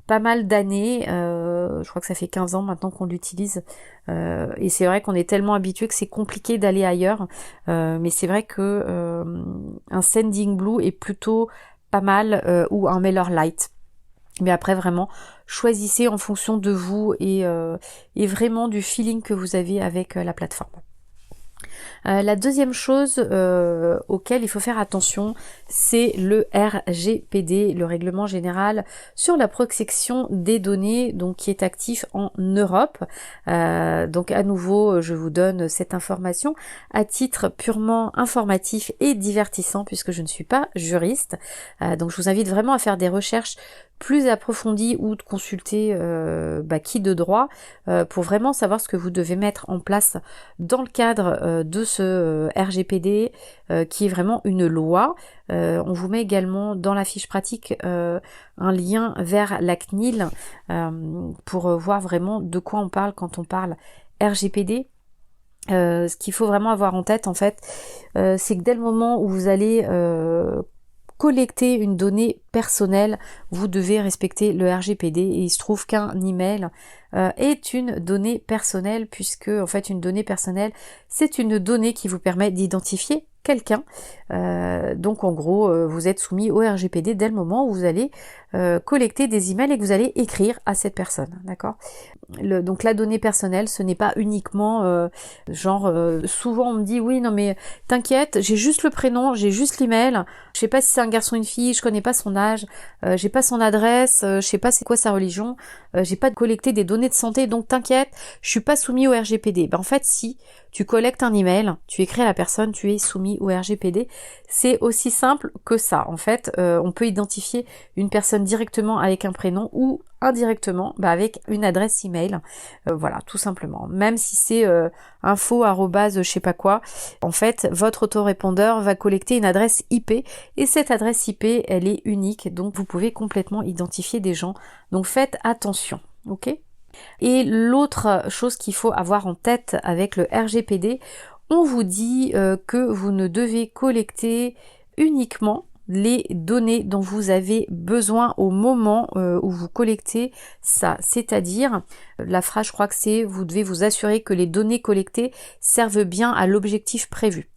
pas mal d'années, je crois que ça fait 15 ans maintenant qu'on l'utilise, et c'est vrai qu'on est tellement habitué que c'est compliqué d'aller ailleurs, mais c'est vrai que un Sendinblue est plutôt pas mal, ou un MailerLite. Mais après vraiment, choisissez en fonction de vous et vraiment du feeling que vous avez avec la plateforme. La deuxième chose auquel il faut faire attention, c'est le RGPD, le règlement général sur la protection des données, donc qui est actif en Europe. Donc à nouveau, je vous donne cette information à titre purement informatif et divertissant, puisque je ne suis pas juriste. Donc je vous invite vraiment à faire des recherches plus approfondies ou de consulter qui de droit pour vraiment savoir ce que vous devez mettre en place dans le cadre de ce RGPD qui est vraiment une loi. On vous met également dans la fiche pratique un lien vers la CNIL pour voir vraiment de quoi on parle quand on parle RGPD. Ce qu'il faut vraiment avoir en tête en fait, c'est que dès le moment où vous allez collecter une donnée personnelle, vous devez respecter le RGPD, et il se trouve qu'un email est une donnée personnelle, puisque en fait une donnée personnelle, c'est une donnée qui vous permet d'identifier quelqu'un. Donc en gros, vous êtes soumis au RGPD dès le moment où vous allez collecter des emails et que vous allez écrire à cette personne, d'accord ? Donc la donnée personnelle, ce n'est pas uniquement souvent on me dit oui non mais t'inquiète, j'ai juste le prénom, j'ai juste l'email, je sais pas si c'est un garçon ou une fille, je connais pas son âge, j'ai pas son adresse, je sais pas c'est quoi sa religion, j'ai pas collecté des données de santé, donc t'inquiète, je suis pas soumis au RGPD. En fait si tu collectes un email, tu écris à la personne, tu es soumis au RGPD. C'est aussi simple que ça. En fait, on peut identifier une personne directement avec un prénom ou indirectement avec une adresse email. Voilà, tout simplement. Même si c'est info je sais pas quoi, en fait, votre autorépondeur va collecter une adresse IP et cette adresse IP, elle est unique. Donc, vous pouvez complètement identifier des gens. Donc, faites attention, ok ? Et l'autre chose qu'il faut avoir en tête avec le RGPD, on vous dit que vous ne devez collecter uniquement les données dont vous avez besoin au moment où vous collectez ça. C'est-à-dire, la phrase je crois que c'est, vous devez vous assurer que les données collectées servent bien à l'objectif prévu.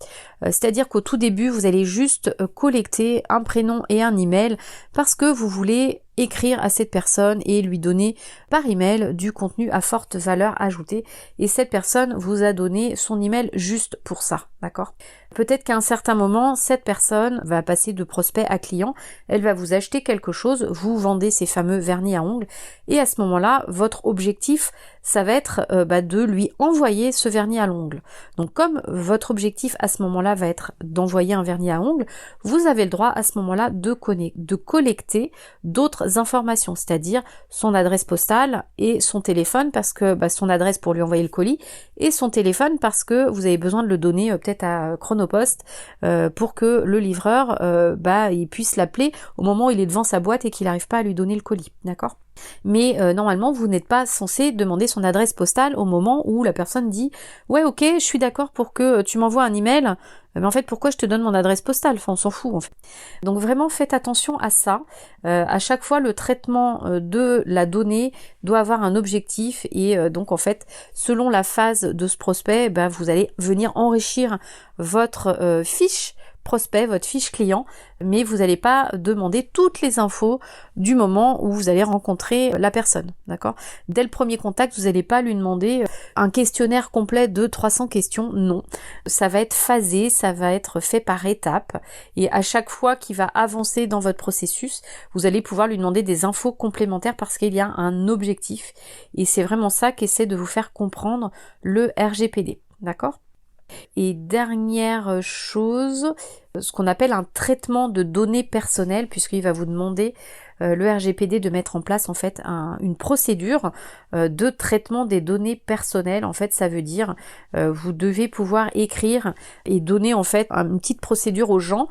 C'est-à-dire qu'au tout début, vous allez juste collecter un prénom et un email parce que vous voulez écrire à cette personne et lui donner par email du contenu à forte valeur ajoutée, et cette personne vous a donné son email juste pour ça, d'accord ? Peut-être qu'à un certain moment, cette personne va passer de prospect à client, elle va vous acheter quelque chose, vous vendez ces fameux vernis à ongles, et à ce moment-là, votre objectif, ça va être de lui envoyer ce vernis à l'ongle. Donc comme votre objectif à ce moment-là va être d'envoyer un vernis à ongles, vous avez le droit à ce moment-là de collecter d'autres informations, c'est-à-dire son adresse postale et son téléphone, parce que son adresse pour lui envoyer le colis, et son téléphone parce que vous avez besoin de le donner peut-être à Chronopost pour que le livreur il puisse l'appeler au moment où il est devant sa boîte et qu'il n'arrive pas à lui donner le colis, d'accord ? Mais normalement vous n'êtes pas censé demander son adresse postale au moment où la personne dit ouais ok je suis d'accord pour que tu m'envoies un email, mais en fait pourquoi je te donne mon adresse postale, enfin on s'en fout en fait. Donc vraiment faites attention à ça, à chaque fois le traitement de la donnée doit avoir un objectif, et donc en fait selon la phase de ce prospect, vous allez venir enrichir votre fiche prospect, votre fiche client, mais vous n'allez pas demander toutes les infos du moment où vous allez rencontrer la personne, d'accord? Dès le premier contact, vous n'allez pas lui demander un questionnaire complet de 300 questions, non. Ça va être phasé, ça va être fait par étapes, et à chaque fois qu'il va avancer dans votre processus, vous allez pouvoir lui demander des infos complémentaires parce qu'il y a un objectif, et c'est vraiment ça qu'essaie de vous faire comprendre le RGPD, d'accord? Et dernière chose, ce qu'on appelle un traitement de données personnelles, puisqu'il va vous demander le RGPD de mettre en place en fait une procédure de traitement des données personnelles. En fait, ça veut dire vous devez pouvoir écrire et donner en fait une petite procédure aux gens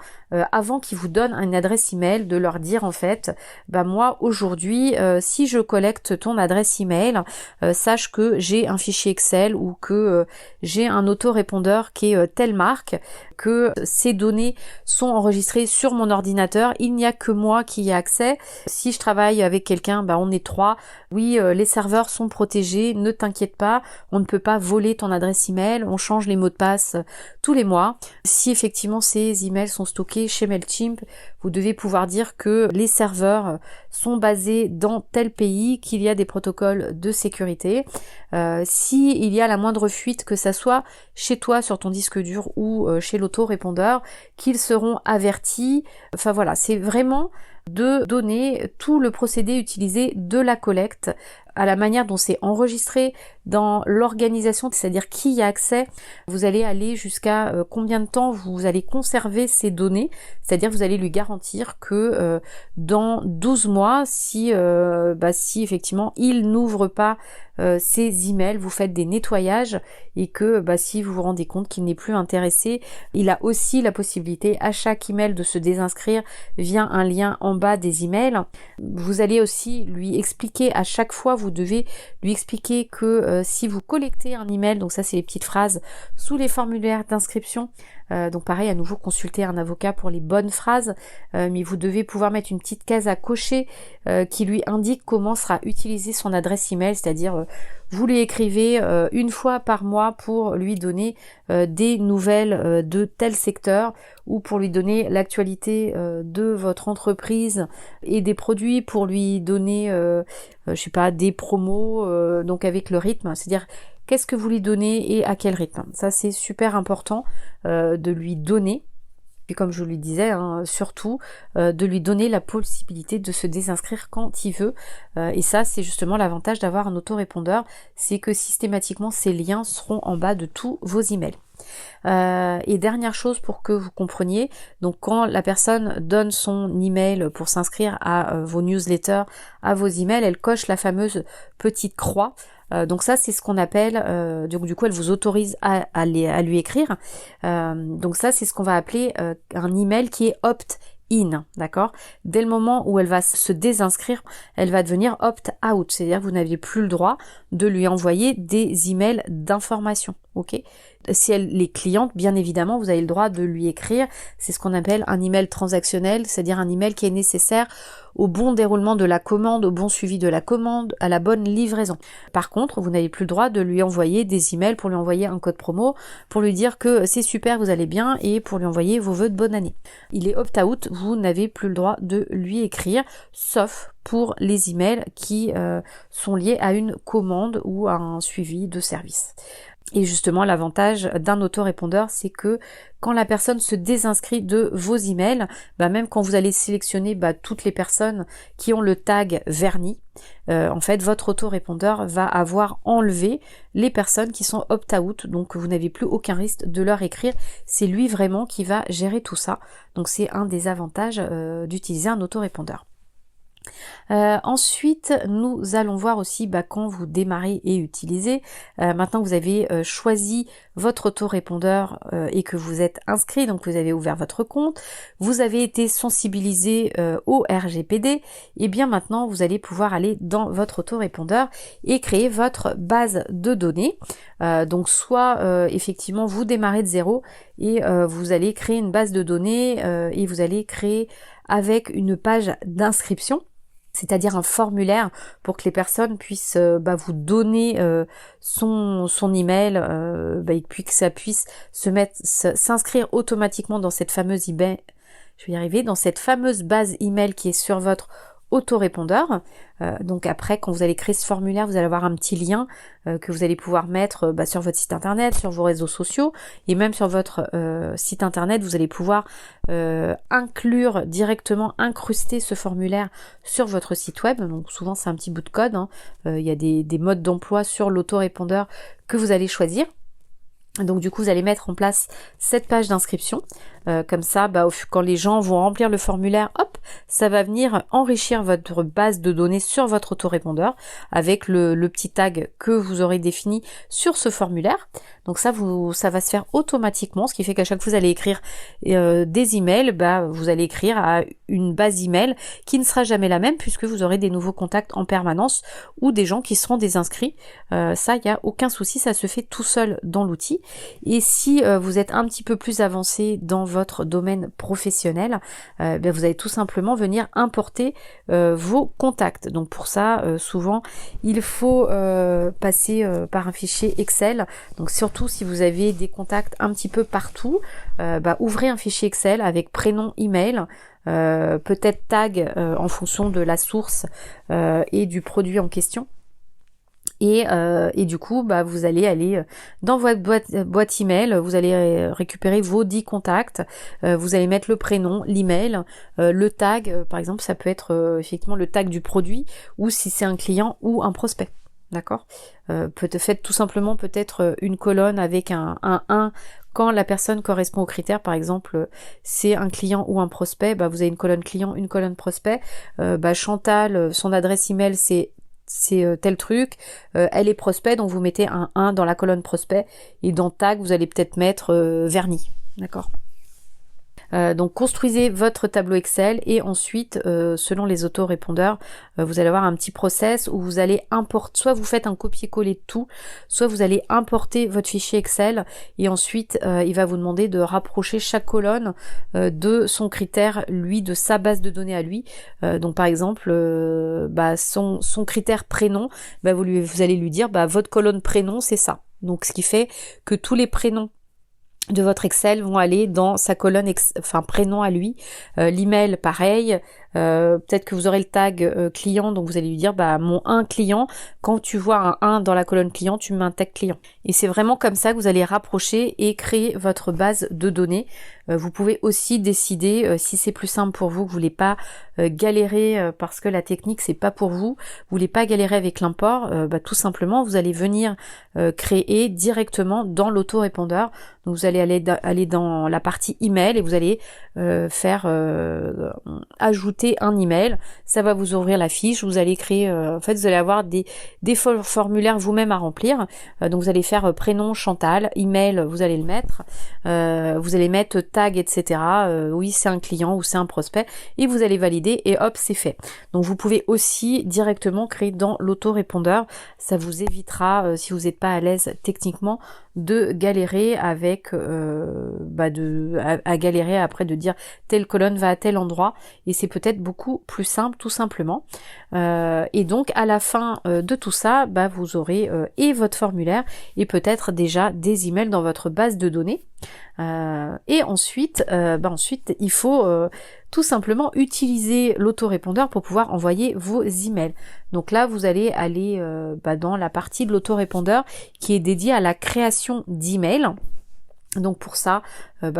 avant qu'ils vous donnent une adresse email, de leur dire en fait, moi aujourd'hui, si je collecte ton adresse email, sache que j'ai un fichier Excel ou que j'ai un autorépondeur qui est telle marque, que ces données sont enregistrées sur mon ordinateur, il n'y a que moi qui y ai accès. Si je travaille avec quelqu'un, on est 3. Oui, les serveurs sont protégés, ne t'inquiète pas, on ne peut pas voler ton adresse email, on change les mots de passe tous les mois. Si effectivement ces emails sont stockés chez Mailchimp, vous devez pouvoir dire que les serveurs sont basés dans tel pays, qu'il y a des protocoles de sécurité. Si il y a la moindre fuite, que ça soit chez toi sur ton disque dur ou chez l'autorépondeur, qu'ils seront avertis. Enfin voilà, c'est vraiment de donner tout le procédé utilisé de la collecte à la manière dont c'est enregistré dans l'organisation, c'est-à-dire qui y a accès. Vous allez aller jusqu'à combien de temps vous allez conserver ces données, c'est-à-dire vous allez lui garantir que dans 12 mois, si effectivement il n'ouvre pas ces emails, vous faites des nettoyages et que si vous vous rendez compte qu'il n'est plus intéressé, il a aussi la possibilité à chaque email de se désinscrire via un lien en bas des emails. Vous allez aussi lui expliquer à chaque fois, vous devez lui expliquer que si vous collectez un email, donc ça c'est les petites phrases sous les formulaires d'inscription, donc pareil, à nouveau consulter un avocat pour les bonnes phrases, mais vous devez pouvoir mettre une petite case à cocher qui lui indique comment sera utilisée son adresse email, c'est-à-dire vous lui écrivez une fois par mois pour lui donner des nouvelles de tel secteur ou pour lui donner l'actualité de votre entreprise et des produits, pour lui donner des promos, donc avec le rythme, c'est-à-dire qu'est-ce que vous lui donnez et à quel rythme. Ça c'est super important de lui donner. Puis comme je vous le disais, surtout de lui donner la possibilité de se désinscrire quand il veut. Et ça, c'est justement l'avantage d'avoir un autorépondeur, c'est que systématiquement, ces liens seront en bas de tous vos emails. Et dernière chose pour que vous compreniez, donc quand la personne donne son email pour s'inscrire à vos newsletters, à vos emails, elle coche la fameuse petite croix. Donc ça c'est ce qu'on appelle, du coup elle vous autorise à lui écrire. Donc ça c'est ce qu'on va appeler un email qui est opt-in, d'accord? Dès le moment où elle va se désinscrire, elle va devenir opt-out, c'est-à-dire que vous n'aviez plus le droit de lui envoyer des emails d'information, ok? Si elle est cliente, bien évidemment, vous avez le droit de lui écrire. C'est ce qu'on appelle un email transactionnel, c'est-à-dire un email qui est nécessaire au bon déroulement de la commande, au bon suivi de la commande, à la bonne livraison. Par contre, vous n'avez plus le droit de lui envoyer des emails pour lui envoyer un code promo, pour lui dire que c'est super, vous allez bien, et pour lui envoyer vos vœux de bonne année. Il est opt-out, vous n'avez plus le droit de lui écrire, sauf pour les emails qui sont liés à une commande ou à un suivi de service. Et justement, l'avantage d'un autorépondeur, c'est que quand la personne se désinscrit de vos emails, même quand vous allez sélectionner toutes les personnes qui ont le tag verni, en fait, votre autorépondeur va avoir enlevé les personnes qui sont opt-out, donc vous n'avez plus aucun risque de leur écrire. C'est lui vraiment qui va gérer tout ça. Donc c'est un des avantages d'utiliser un autorépondeur. Ensuite, nous allons voir aussi quand vous démarrez et utilisez. Maintenant que vous avez choisi votre autorépondeur et que vous êtes inscrit, donc vous avez ouvert votre compte, vous avez été sensibilisé au RGPD, et bien maintenant vous allez pouvoir aller dans votre autorépondeur et créer votre base de données. Donc soit effectivement vous démarrez de zéro et vous allez créer une base de données et vous allez créer avec une page d'inscription. c'est-à-dire un formulaire pour que les personnes puissent vous donner son email, et puis que ça puisse s'inscrire automatiquement dans cette fameuse dans cette fameuse base email qui est sur votre autorépondeur. Donc après, quand vous allez créer ce formulaire, vous allez avoir un petit lien que vous allez pouvoir mettre sur votre site internet, sur vos réseaux sociaux, et même sur votre site internet, vous allez pouvoir incruster ce formulaire sur votre site web. Donc souvent c'est un petit bout de code, il y a des modes d'emploi sur l'autorépondeur que vous allez choisir. Donc du coup vous allez mettre en place cette page d'inscription, comme ça quand les gens vont remplir le formulaire, hop, ça va venir enrichir votre base de données sur votre autorépondeur avec le petit tag que vous aurez défini sur ce formulaire. Donc ça va se faire automatiquement, ce qui fait qu'à chaque fois que vous allez écrire des emails, vous allez écrire à une base email qui ne sera jamais la même, puisque vous aurez des nouveaux contacts en permanence ou des gens qui seront désinscrits. Ça, il n'y a aucun souci, ça se fait tout seul dans l'outil. Et si vous êtes un petit peu plus avancé dans votre domaine professionnel, vous allez tout simplement venir importer vos contacts. Donc pour ça, souvent, il faut passer par un fichier Excel. Donc surtout si vous avez des contacts un petit peu partout, ouvrez un fichier Excel avec prénom, email, peut-être tag en fonction de la source et du produit en question. Et du coup, vous allez aller dans votre boîte email, vous allez récupérer vos 10 contacts, vous allez mettre le prénom, l'email, le tag, par exemple, ça peut être effectivement le tag du produit, ou si c'est un client ou un prospect. D'accord. Faites tout simplement peut-être une colonne avec un 1 quand la personne correspond aux critères. Par exemple, c'est un client ou un prospect, vous avez une colonne client, une colonne prospect. Chantal, son adresse email c'est tel truc, elle est prospect, donc vous mettez un 1 dans la colonne prospect, et dans tag vous allez peut-être mettre Vernis. D'accord. Donc construisez votre tableau Excel, et ensuite selon les autorépondeurs, vous allez avoir un petit process où vous allez importer, soit vous faites un copier-coller de tout, soit vous allez importer votre fichier Excel, et ensuite il va vous demander de rapprocher chaque colonne de son critère, lui, de sa base de données à lui. Donc par exemple son critère prénom, vous allez lui dire votre colonne prénom c'est ça. Donc ce qui fait que tous les prénoms de votre Excel vont aller dans sa colonne prénom à lui. L'email pareil, peut-être que vous aurez le tag client, donc vous allez lui dire mon 1 client, quand tu vois un 1 dans la colonne client, tu mets un tag client. Et c'est vraiment comme ça que vous allez rapprocher et créer votre base de données. Vous pouvez aussi décider, si c'est plus simple pour vous, que vous voulez pas galérer parce que la technique c'est pas pour vous, voulez pas galérer avec l'import, tout simplement vous allez venir créer directement dans l'autorépondeur. Donc vous allez aller dans la partie email et vous allez faire ajouter un email. Ça va vous ouvrir la fiche, vous allez créer, vous allez avoir des formulaires vous-même à remplir. Donc vous allez faire prénom Chantal, email vous allez le mettre, vous allez mettre tag, etc. Oui, c'est un client ou c'est un prospect, et vous allez valider et hop, c'est fait. Donc vous pouvez aussi directement créer dans l'autorépondeur. Ça vous évitera, si vous n'êtes pas à l'aise techniquement, de galérer avec à galérer après de dire telle colonne va à tel endroit, et c'est peut-être beaucoup plus simple tout simplement. Et donc à la fin de tout ça, vous aurez et votre formulaire et peut-être déjà des emails dans votre base de données. Et ensuite, il faut tout simplement utiliser l'autorépondeur pour pouvoir envoyer vos emails. Donc là, vous allez aller dans la partie de l'autorépondeur qui est dédiée à la création d'emails. Donc pour ça,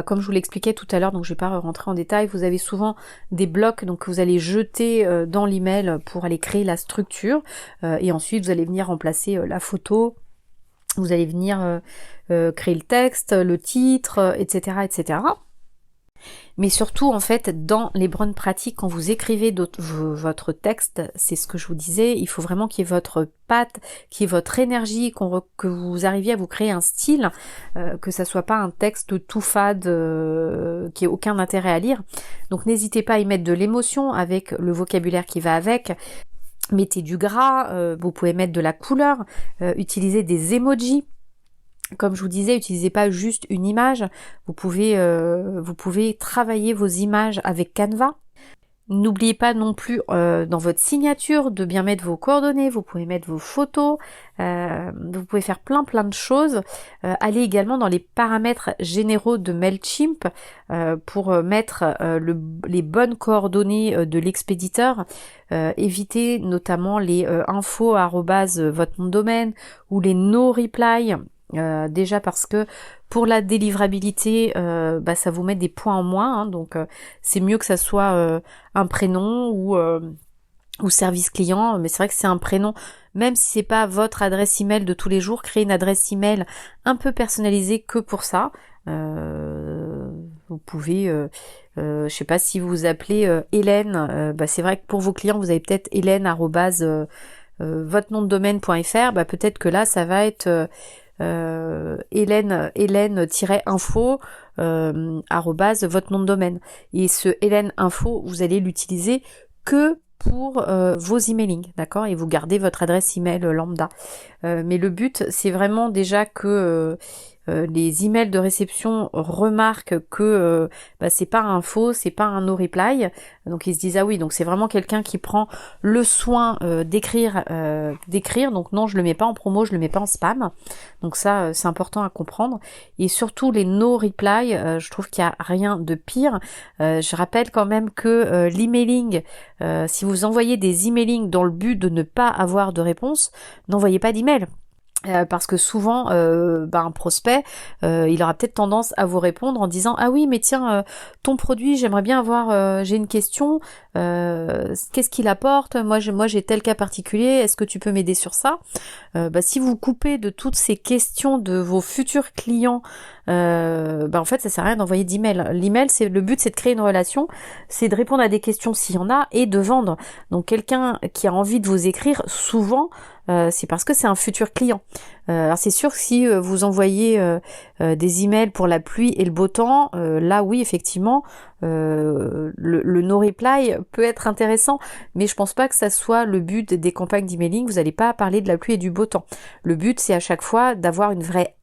comme je vous l'expliquais tout à l'heure, donc je vais pas rentrer en détail, vous avez souvent des blocs donc que vous allez jeter dans l'email pour aller créer la structure, et ensuite vous allez venir remplacer la photo. Vous allez venir créer le texte, le titre, etc., etc. Mais surtout, en fait, dans les bonnes pratiques, quand vous écrivez votre texte, c'est ce que je vous disais, il faut vraiment qu'il y ait votre patte, qu'il y ait votre énergie, que vous arriviez à vous créer un style, que ça soit pas un texte tout fade, qui ait aucun intérêt à lire. Donc n'hésitez pas à y mettre de l'émotion avec le vocabulaire qui va avec. Mettez du gras, vous pouvez mettre de la couleur, utilisez des emojis. Comme je vous disais, utilisez pas juste une image, vous pouvez travailler vos images avec Canva. N'oubliez pas non plus dans votre signature de bien mettre vos coordonnées, vous pouvez mettre vos photos, vous pouvez faire plein de choses. Allez également dans les paramètres généraux de Mailchimp pour mettre les bonnes coordonnées de l'expéditeur. Évitez notamment les infos votre nom de domaine ou les no reply. Déjà parce que pour la délivrabilité, ça vous met des points en moins, hein, donc c'est mieux que ça soit un prénom ou service client, mais c'est vrai que c'est un prénom, même si c'est pas votre adresse email de tous les jours, créez une adresse email un peu personnalisée que pour ça. Vous pouvez, je sais pas si vous vous appelez Hélène, c'est vrai que pour vos clients vous avez peut-être Hélène votre nom de domaine.fr, peut-être que là ça va être Hélène-info votre nom de domaine. Et ce Hélène info, vous allez l'utiliser que pour vos emailings, d'accord? Et vous gardez votre adresse email lambda. Mais le but, c'est vraiment déjà que les emails de réception remarquent que c'est pas un faux, c'est pas un no reply. Donc ils se disent ah oui, donc c'est vraiment quelqu'un qui prend le soin d'écrire. Donc non, je le mets pas en promo, je le mets pas en spam. Donc ça c'est important à comprendre. Et surtout les no reply, je trouve qu'il y a rien de pire. Je rappelle quand même que l'emailing, si vous envoyez des emailings dans le but de ne pas avoir de réponse, n'envoyez pas d'email. Parce que souvent un prospect il aura peut-être tendance à vous répondre en disant ah oui mais tiens ton produit j'aimerais bien avoir j'ai une question qu'est-ce qu'il apporte, moi j'ai tel cas particulier, est-ce que tu peux m'aider sur ça? Si vous coupez de toutes ces questions de vos futurs clients, en fait ça sert à rien d'envoyer d'email. L'email le but c'est de créer une relation, c'est de répondre à des questions s'il y en a et de vendre. Donc quelqu'un qui a envie de vous écrire souvent c'est parce que c'est un futur client. Alors c'est sûr que si vous envoyez des emails pour la pluie et le beau temps, là oui effectivement le no reply peut être intéressant, mais je pense pas que ça soit le but des campagnes d'emailing. Vous n'allez pas parler de la pluie et du beau temps. Le but c'est à chaque fois d'avoir une vraie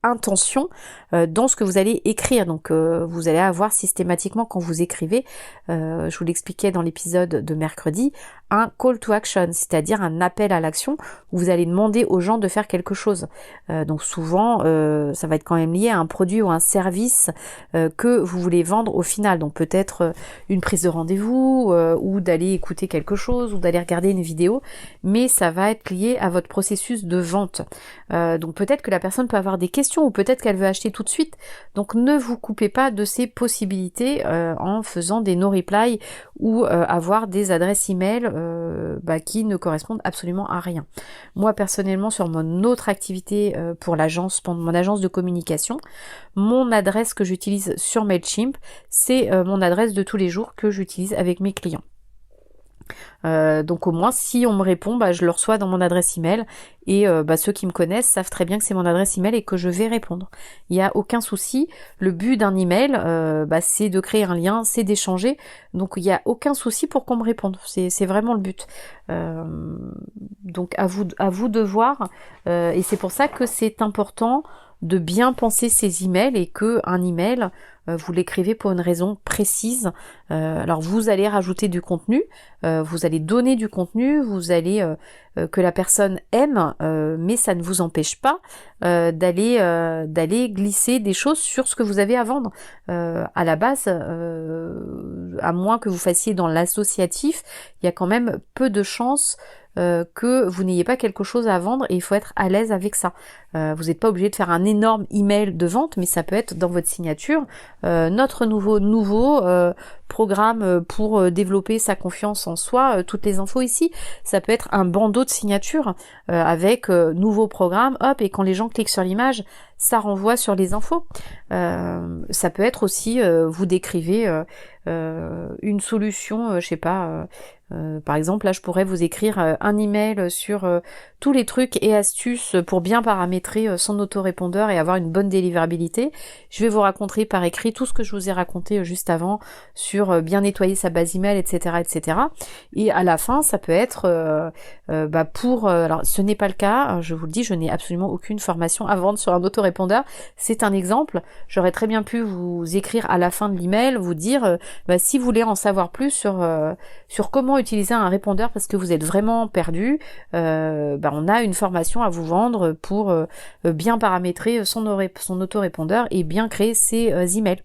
intention dans ce que vous allez écrire. Donc vous allez avoir systématiquement quand vous écrivez, je vous l'expliquais dans l'épisode de mercredi, un call to action, c'est-à-dire un appel à l'action où vous allez demander aux gens de faire quelque chose. Donc souvent ça va être quand même lié à un produit ou un service que vous voulez vendre au final. Donc peut-être une prise de rendez-vous ou d'aller écouter quelque chose ou d'aller regarder une vidéo, mais ça va être lié à votre processus de vente. Donc peut-être que la personne peut avoir des questions ou peut-être qu'elle veut acheter tout de suite. Donc ne vous coupez pas de ces possibilités en faisant des no reply ou avoir des adresses email qui ne correspondent absolument à rien. Moi personnellement sur mon autre activité pour mon agence de communication, mon adresse que j'utilise sur Mailchimp, c'est mon adresse de tous les jours que j'utilise avec mes clients. Donc au moins si on me répond, je le reçois dans mon adresse email et ceux qui me connaissent savent très bien que c'est mon adresse email et que je vais répondre. Il n'y a aucun souci. Le but d'un email, c'est de créer un lien, c'est d'échanger. Donc il n'y a aucun souci pour qu'on me réponde. C'est vraiment le but. Donc à vous de voir. Et c'est pour ça que c'est important de bien penser ses emails et que un email vous l'écrivez pour une raison précise. Alors vous allez rajouter du contenu, vous allez donner du contenu, vous allez que la personne aime, mais ça ne vous empêche pas d'aller glisser des choses sur ce que vous avez à vendre. À la base, à moins que vous fassiez dans l'associatif, il y a quand même peu de chances que vous n'ayez pas quelque chose à vendre et il faut être à l'aise avec ça. Vous n'êtes pas obligé de faire un énorme email de vente, mais ça peut être dans votre signature. Notre nouveau programme pour développer sa confiance en soi, toutes les infos ici, ça peut être un bandeau de signature avec nouveau programme, hop, et quand les gens cliquent sur l'image, ça renvoie sur les infos. Ça peut être aussi, vous décrivez une solution, Par exemple, là, je pourrais vous écrire un email sur tous les trucs et astuces pour bien paramétrer son autorépondeur et avoir une bonne délivrabilité. Je vais vous raconter par écrit tout ce que je vous ai raconté juste avant sur bien nettoyer sa base email, etc., etc. Et à la fin, ça peut être alors ce n'est pas le cas, je vous le dis, je n'ai absolument aucune formation à vendre sur un autorépondeur. C'est un exemple. J'aurais très bien pu vous écrire à la fin de l'email, vous dire si vous voulez en savoir plus sur comment utiliser un répondeur parce que vous êtes vraiment perdu, on a une formation à vous vendre pour bien paramétrer son autorépondeur et bien créer ses emails.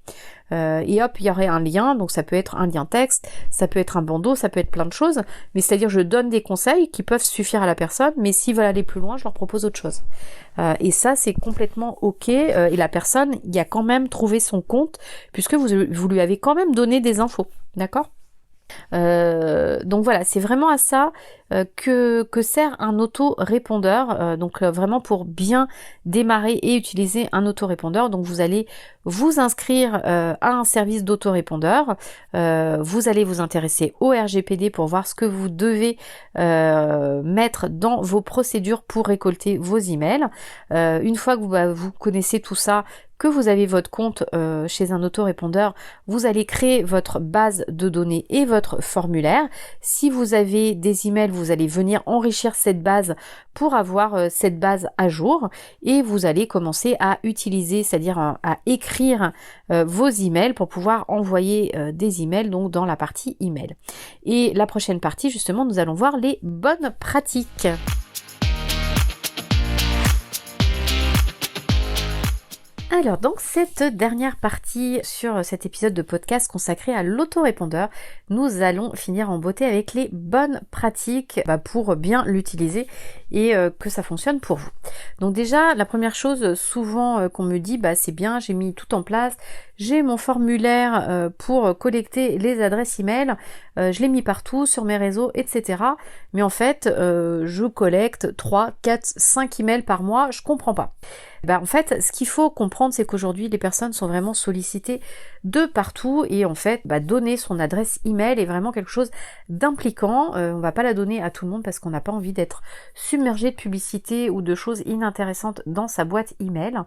Et hop, il y aurait un lien, donc ça peut être un lien texte, ça peut être un bandeau, ça peut être plein de choses, mais c'est-à-dire je donne des conseils qui peuvent suffire à la personne, mais s'ils veulent aller plus loin, je leur propose autre chose. Et ça, c'est complètement ok, et la personne, il a quand même trouvé son compte, puisque vous lui avez quand même donné des infos, d'accord ? Donc voilà, c'est vraiment à ça que sert un autorépondeur, donc vraiment pour bien démarrer et utiliser un autorépondeur. Donc vous allez vous inscrire à un service d'autorépondeur, vous allez vous intéresser au RGPD pour voir ce que vous devez mettre dans vos procédures pour récolter vos emails. Une fois que vous connaissez tout ça, que vous avez votre compte chez un autorépondeur, vous allez créer votre base de données et votre formulaire. Si vous avez des emails, vous allez venir enrichir cette base pour avoir cette base à jour et vous allez commencer à utiliser, c'est-à-dire à écrire vos emails pour pouvoir envoyer des emails donc dans la partie email. Et la prochaine partie, justement, nous allons voir les bonnes pratiques. Alors, dans cette dernière partie sur cet épisode de podcast consacré à l'autorépondeur, nous allons finir en beauté avec les bonnes pratiques pour bien l'utiliser et que ça fonctionne pour vous. Donc déjà, la première chose souvent qu'on me dit, c'est bien, j'ai mis tout en place, j'ai mon formulaire pour collecter les adresses email, je l'ai mis partout sur mes réseaux, etc. Mais en fait, je collecte 3, 4, 5 emails par mois, je comprends pas. En fait, ce qu'il faut comprendre, c'est qu'aujourd'hui, les personnes sont vraiment sollicitées de partout et en fait, donner son adresse email est vraiment quelque chose d'impliquant. On va pas la donner à tout le monde parce qu'on n'a pas envie d'être submergé de publicité ou de choses inintéressantes dans sa boîte email.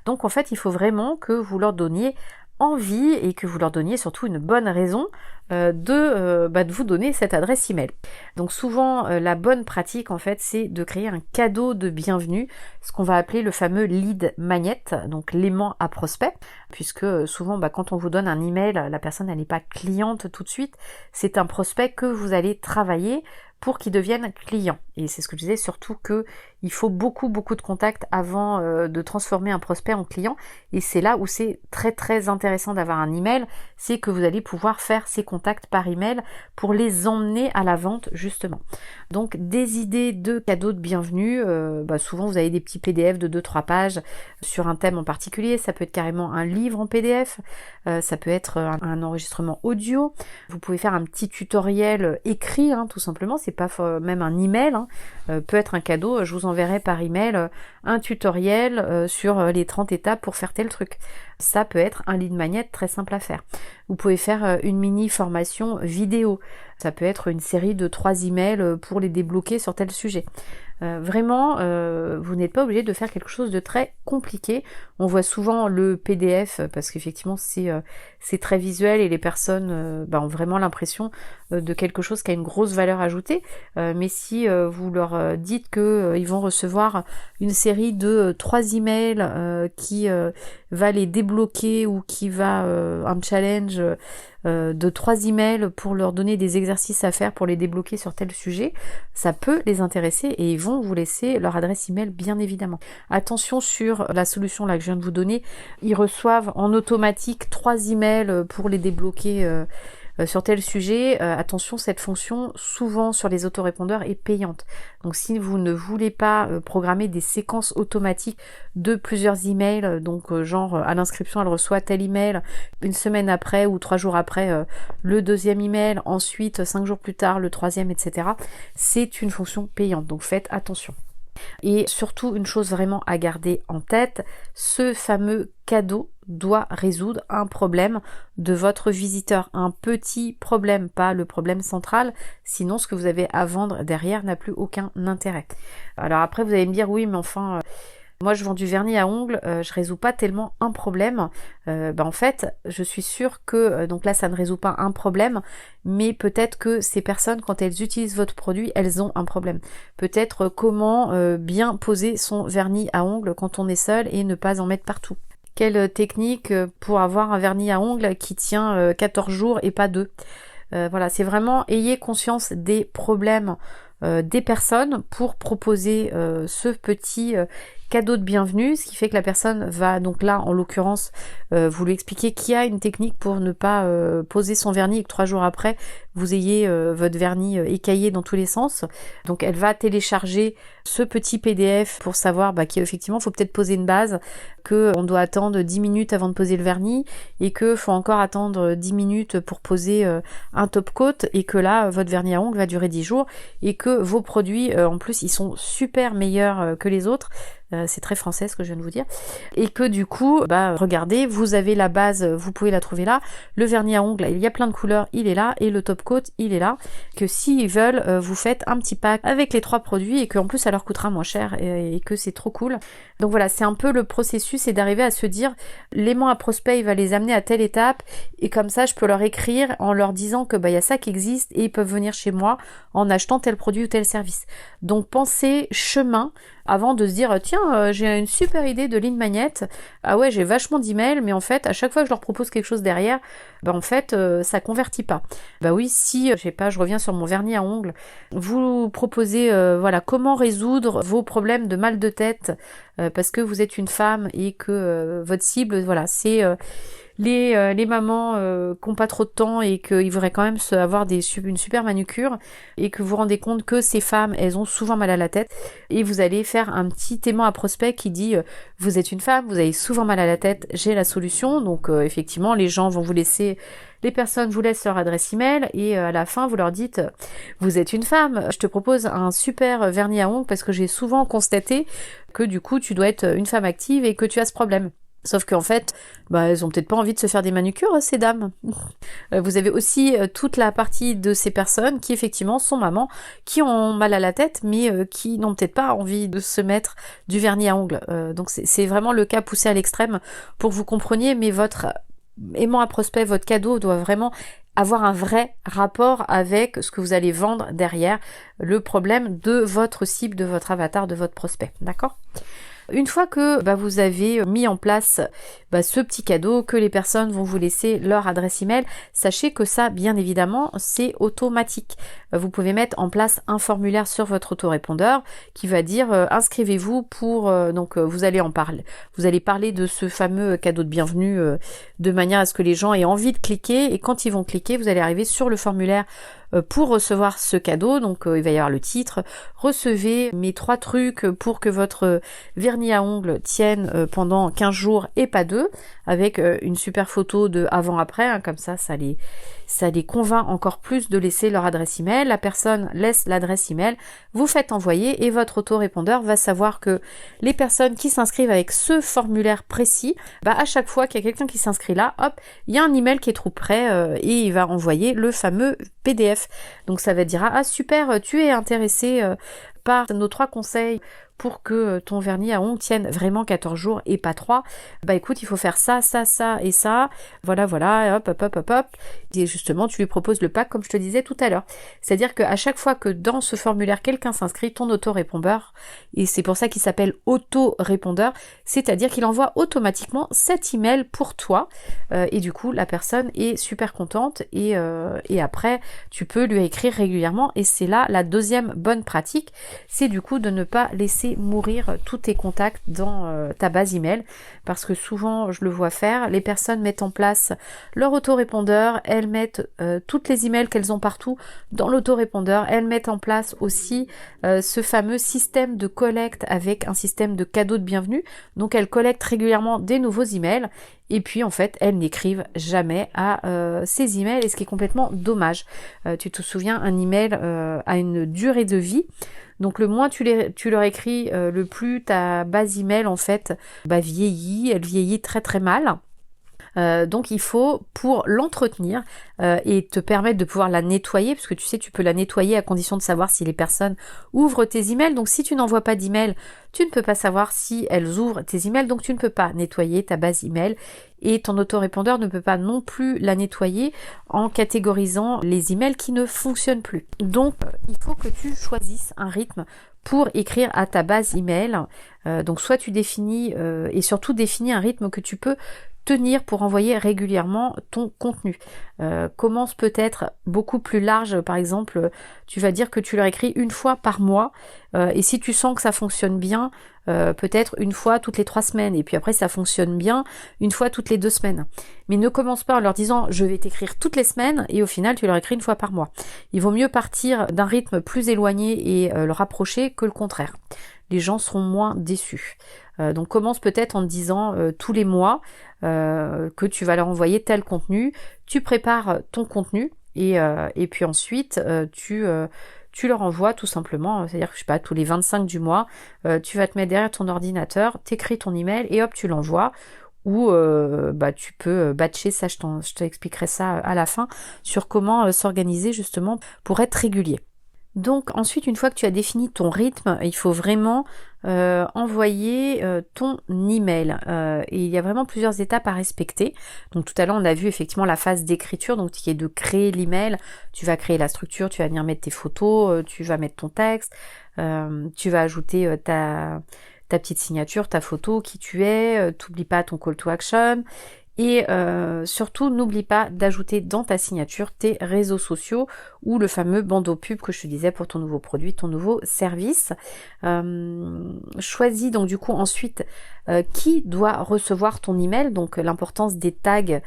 Donc en fait, il faut vraiment que vous leur donniez envie et que vous leur donniez surtout une bonne raison de vous donner cette adresse email. Donc souvent la bonne pratique en fait c'est de créer un cadeau de bienvenue, ce qu'on va appeler le fameux lead magnet, donc l'aimant à prospect, puisque souvent quand on vous donne un email, la personne elle n'est pas cliente tout de suite, c'est un prospect que vous allez travailler pour qu'il devienne client. Et c'est ce que je disais, surtout que il faut beaucoup de contacts avant de transformer un prospect en client. Et c'est là où c'est très très intéressant d'avoir un email, c'est que vous allez pouvoir faire ces contacts par email pour les emmener à la vente justement. Donc des idées de cadeaux de bienvenue, souvent vous avez des petits PDF de 2-3 pages sur un thème en particulier, ça peut être carrément un livre en PDF, ça peut être un enregistrement audio, vous pouvez faire un petit tutoriel écrit tout simplement, c'est pas même un email, peut être un cadeau, je vous enverrai par email un tutoriel sur les 30 étapes pour faire tel truc. Ça peut être un lead magnet très simple à faire. Vous pouvez faire une mini formation vidéo. Ça peut être une série de 3 emails pour les débloquer sur tel sujet. Vraiment, vous n'êtes pas obligé de faire quelque chose de très compliqué. On voit souvent le PDF parce qu'effectivement c'est très visuel et les personnes ont vraiment l'impression de quelque chose qui a une grosse valeur ajoutée. Mais si vous leur dites que ils vont recevoir une série de 3 emails qui va les débloquer ou qui va un challenge de 3 emails pour leur donner des exercices à faire pour les débloquer sur tel sujet, ça peut les intéresser et ils vont vous laisser leur adresse email bien évidemment. Attention sur la solution là que je viens de vous donner, ils reçoivent en automatique 3 emails pour les débloquer sur tel sujet. Attention, cette fonction souvent sur les autorépondeurs est payante. Donc si vous ne voulez pas programmer des séquences automatiques de plusieurs emails, donc genre à l'inscription elle reçoit tel email, une semaine après ou 3 jours après le deuxième email, ensuite 5 jours plus tard le troisième, etc. C'est une fonction payante, donc faites attention. Et surtout, une chose vraiment à garder en tête, ce fameux cadeau doit résoudre un problème de votre visiteur, un petit problème, pas le problème central, sinon ce que vous avez à vendre derrière n'a plus aucun intérêt. Alors après, vous allez me dire, oui, mais enfin... moi, je vends du vernis à ongles, je résous pas tellement un problème. En fait, je suis sûre que, donc là, ça ne résout pas un problème, mais peut-être que ces personnes, quand elles utilisent votre produit, elles ont un problème. Peut-être comment bien poser son vernis à ongles quand on est seul et ne pas en mettre partout. Quelle technique pour avoir un vernis à ongles qui tient 14 jours et pas 2. Voilà, c'est vraiment, ayez conscience des problèmes des personnes pour proposer ce petit cadeau de bienvenue, ce qui fait que la personne va, donc là en l'occurrence, vous lui expliquer qu'il y a une technique pour ne pas poser son vernis et que 3 jours après vous ayez votre vernis écaillé dans tous les sens. Donc elle va télécharger ce petit PDF pour savoir qu'effectivement il faut peut-être poser une base, qu'on doit attendre 10 minutes avant de poser le vernis et qu'il faut encore attendre 10 minutes pour poser un top coat, et que là votre vernis à ongles va durer 10 jours et que vos produits en plus ils sont super meilleurs que les autres. C'est très français ce que je viens de vous dire, et que du coup regardez, vous avez la base, vous pouvez la trouver là, le vernis à ongles, il y a plein de couleurs, il est là, et le top coat il est là, que s'ils veulent vous faites un petit pack avec les 3 produits et qu'en plus ça leur coûtera moins cher et que c'est trop cool. Donc voilà, c'est un peu le processus, c'est d'arriver à se dire l'aimant à prospect il va les amener à telle étape, et comme ça je peux leur écrire en leur disant que il y a ça qui existe et ils peuvent venir chez moi en achetant tel produit ou tel service. Donc pensez chemin avant de se dire tiens j'ai une super idée de ligne magnet, ah ouais j'ai vachement d'emails, mais en fait à chaque fois que je leur propose quelque chose derrière, en fait ça convertit pas. Oui, si je sais pas, je reviens sur mon vernis à ongles, vous proposez voilà comment résoudre vos problèmes de mal de tête parce que vous êtes une femme et que votre cible voilà c'est les mamans qui n'ont pas trop de temps et qu'ils voudraient quand même avoir une super manucure, et que vous vous rendez compte que ces femmes, elles ont souvent mal à la tête, et vous allez faire un petit aimant à prospect qui dit vous êtes une femme, vous avez souvent mal à la tête, j'ai la solution. Donc effectivement les gens vont vous laisser, les personnes vous laissent leur adresse email, et à la fin vous leur dites vous êtes une femme, je te propose un super vernis à ongles parce que j'ai souvent constaté que du coup tu dois être une femme active et que tu as ce problème. Sauf qu'en fait, elles ont peut-être pas envie de se faire des manucures, ces dames. Vous avez aussi toute la partie de ces personnes qui effectivement sont mamans, qui ont mal à la tête, mais qui n'ont peut-être pas envie de se mettre du vernis à ongles. Donc c'est vraiment le cas poussé à l'extrême pour que vous compreniez, mais votre aimant à prospect, votre cadeau doit vraiment avoir un vrai rapport avec ce que vous allez vendre derrière, le problème de votre cible, de votre avatar, de votre prospect. D'accord ? Une fois que vous avez mis en place ce petit cadeau, que les personnes vont vous laisser leur adresse email, sachez que ça, bien évidemment, c'est automatique. Vous pouvez mettre en place un formulaire sur votre autorépondeur qui va dire inscrivez-vous pour vous allez en parler. Vous allez parler de ce fameux cadeau de bienvenue de manière à ce que les gens aient envie de cliquer, et quand ils vont cliquer, vous allez arriver sur le formulaire pour recevoir ce cadeau. Donc il va y avoir le titre, recevez mes 3 trucs pour que votre vernis à ongles tienne pendant 15 jours et pas 2, avec une super photo de avant-après, comme ça les convainc encore plus de laisser leur adresse email. La personne laisse l'adresse email, vous faites envoyer, et votre autorépondeur va savoir que les personnes qui s'inscrivent avec ce formulaire précis, à chaque fois qu'il y a quelqu'un qui s'inscrit là, hop, il y a un email qui est tout prêt et il va envoyer le fameux PDF. Donc ça va dire ah super, tu es intéressé par nos 3 conseils pour que ton vernis à ongles tienne vraiment 14 jours et pas 3, écoute, il faut faire ça, ça, ça et ça, voilà, hop, et justement tu lui proposes le pack comme je te disais tout à l'heure. C'est-à-dire qu'à chaque fois que dans ce formulaire quelqu'un s'inscrit, ton autorépondeur, et c'est pour ça qu'il s'appelle autorépondeur, c'est-à-dire qu'il envoie automatiquement cet email pour toi, et du coup la personne est super contente, et après tu peux lui écrire régulièrement, et c'est là la deuxième bonne pratique, c'est du coup de ne pas laisser mourir tous tes contacts dans ta base email, parce que souvent je le vois faire, les personnes mettent en place leur autorépondeur, elles mettent toutes les emails qu'elles ont partout dans l'autorépondeur, elles mettent en place aussi ce fameux système de collecte avec un système de cadeaux de bienvenue, donc elles collectent régulièrement des nouveaux emails, Et puis en fait, elles n'écrivent jamais à ces emails, et ce qui est complètement dommage. Tu te souviens, un email a une durée de vie. Donc le moins tu leur écris, le plus ta base email en fait vieillit, elle vieillit très très mal. Donc il faut, pour l'entretenir et te permettre de pouvoir la nettoyer, parce que tu sais, tu peux la nettoyer à condition de savoir si les personnes ouvrent tes emails. Donc si tu n'envoies pas d'email, tu ne peux pas savoir si elles ouvrent tes emails, donc tu ne peux pas nettoyer ta base email, et ton autorépondeur ne peut pas non plus la nettoyer en catégorisant les emails qui ne fonctionnent plus. Donc il faut que tu choisisses un rythme pour écrire à ta base email. Donc soit tu définis et surtout définis un rythme que tu peux tenir pour envoyer régulièrement ton contenu. Commence peut-être beaucoup plus large, par exemple, tu vas dire que tu leur écris une fois par mois, et si tu sens que ça fonctionne bien, peut-être une fois toutes les 3 semaines, et puis après ça fonctionne bien une fois toutes les 2 semaines. Mais ne commence pas en leur disant je vais t'écrire toutes les semaines, et au final tu leur écris une fois par mois. Il vaut mieux partir d'un rythme plus éloigné et le rapprocher que le contraire. Les gens seront moins déçus. Donc commence peut-être en te disant tous les mois que tu vas leur envoyer tel contenu, tu prépares ton contenu et puis ensuite tu leur envoies tout simplement, c'est-à-dire que je sais pas, tous les 25 du mois, tu vas te mettre derrière ton ordinateur, t'écris ton email et hop tu l'envoies. Ou tu peux batcher ça, je t'expliquerai ça à la fin, sur comment s'organiser justement pour être régulier. Donc ensuite, une fois que tu as défini ton rythme, il faut vraiment envoyer ton email. Et il y a vraiment plusieurs étapes à respecter. Donc tout à l'heure, on a vu effectivement la phase d'écriture, donc qui est de créer l'email. Tu vas créer la structure, tu vas venir mettre tes photos, tu vas mettre ton texte, tu vas ajouter ta petite signature, ta photo, qui tu es, t'oublie pas ton call to action. Et surtout, n'oublie pas d'ajouter dans ta signature tes réseaux sociaux ou le fameux bandeau pub que je te disais pour ton nouveau produit, ton nouveau service. Choisis donc du coup ensuite qui doit recevoir ton email, donc l'importance des tags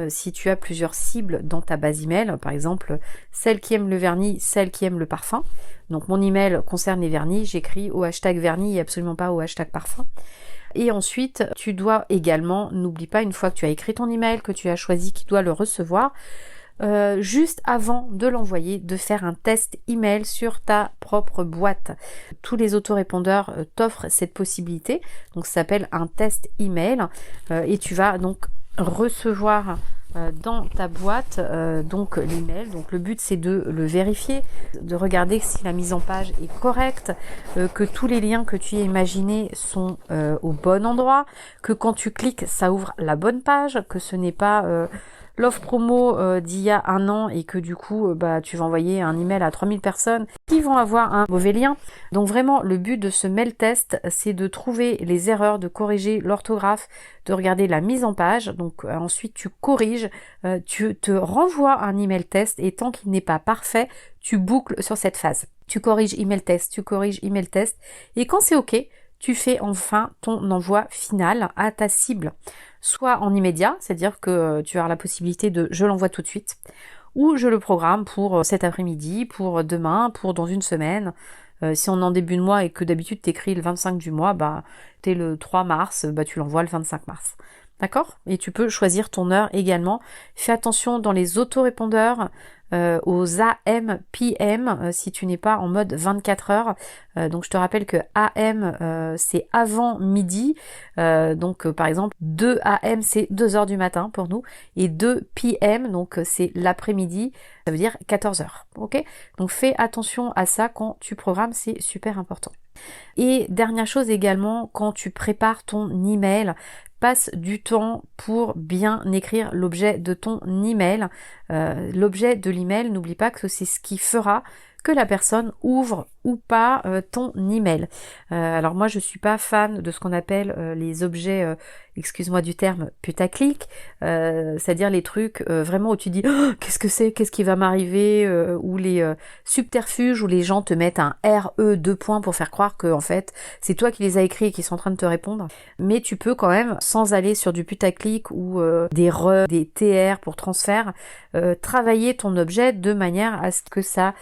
si tu as plusieurs cibles dans ta base email, par exemple celle qui aime le vernis, celle qui aime le parfum. Donc mon email concerne les vernis, j'écris au hashtag vernis et absolument pas au hashtag parfum. Et ensuite, tu dois également, n'oublie pas, une fois que tu as écrit ton email, que tu as choisi qui doit le recevoir, juste avant de l'envoyer, de faire un test email sur ta propre boîte. Tous les autorépondeurs t'offrent cette possibilité, donc ça s'appelle un test email, et tu vas donc recevoir dans ta boîte donc l'email. Donc le but c'est de le vérifier, de regarder si la mise en page est correcte, que tous les liens que tu as imaginés sont au bon endroit, que quand tu cliques ça ouvre la bonne page, que ce n'est pas l'offre promo d'il y a un an et que du coup tu vas envoyer un email à 3000 personnes qui vont avoir un mauvais lien. Donc vraiment le but de ce mail test c'est de trouver les erreurs, de corriger l'orthographe, de regarder la mise en page. Donc ensuite tu corriges, tu te renvoies un email test et tant qu'il n'est pas parfait, tu boucles sur cette phase. Tu corriges email test, tu corriges email test et quand c'est ok, tu fais enfin ton envoi final à ta cible. Soit en immédiat, c'est-à-dire que tu as la possibilité de je l'envoie tout de suite, ou je le programme pour cet après-midi, pour demain, pour dans une semaine. Si on est en début de mois et que d'habitude t'écris le 25 du mois, t'es le 3 mars, tu l'envoies le 25 mars. D'accord ? Et tu peux choisir ton heure également. Fais attention dans les autorépondeurs aux AM, PM, si tu n'es pas en mode 24 heures. Donc je te rappelle que AM c'est avant midi. Donc par exemple 2 AM c'est 2 heures du matin pour nous. Et 2 PM donc c'est l'après-midi. Ça veut dire 14 heures. Ok ? Donc fais attention à ça quand tu programmes, c'est super important. Et dernière chose également, quand tu prépares ton email, passe du temps pour bien écrire l'objet de ton email. L'objet de l'email, n'oublie pas que c'est ce qui fera que la personne ouvre ou pas ton email. Alors moi je suis pas fan de ce qu'on appelle les objets, excuse-moi du terme, putaclic, c'est-à-dire les trucs vraiment où tu dis oh, qu'est-ce qui va m'arriver, ou les subterfuges où les gens te mettent un RE 2 points pour faire croire que en fait c'est toi qui les as écrits et qui sont en train de te répondre. Mais tu peux quand même, sans aller sur du putaclic ou des RE, des TR pour transfert, travailler ton objet de manière à ce que ça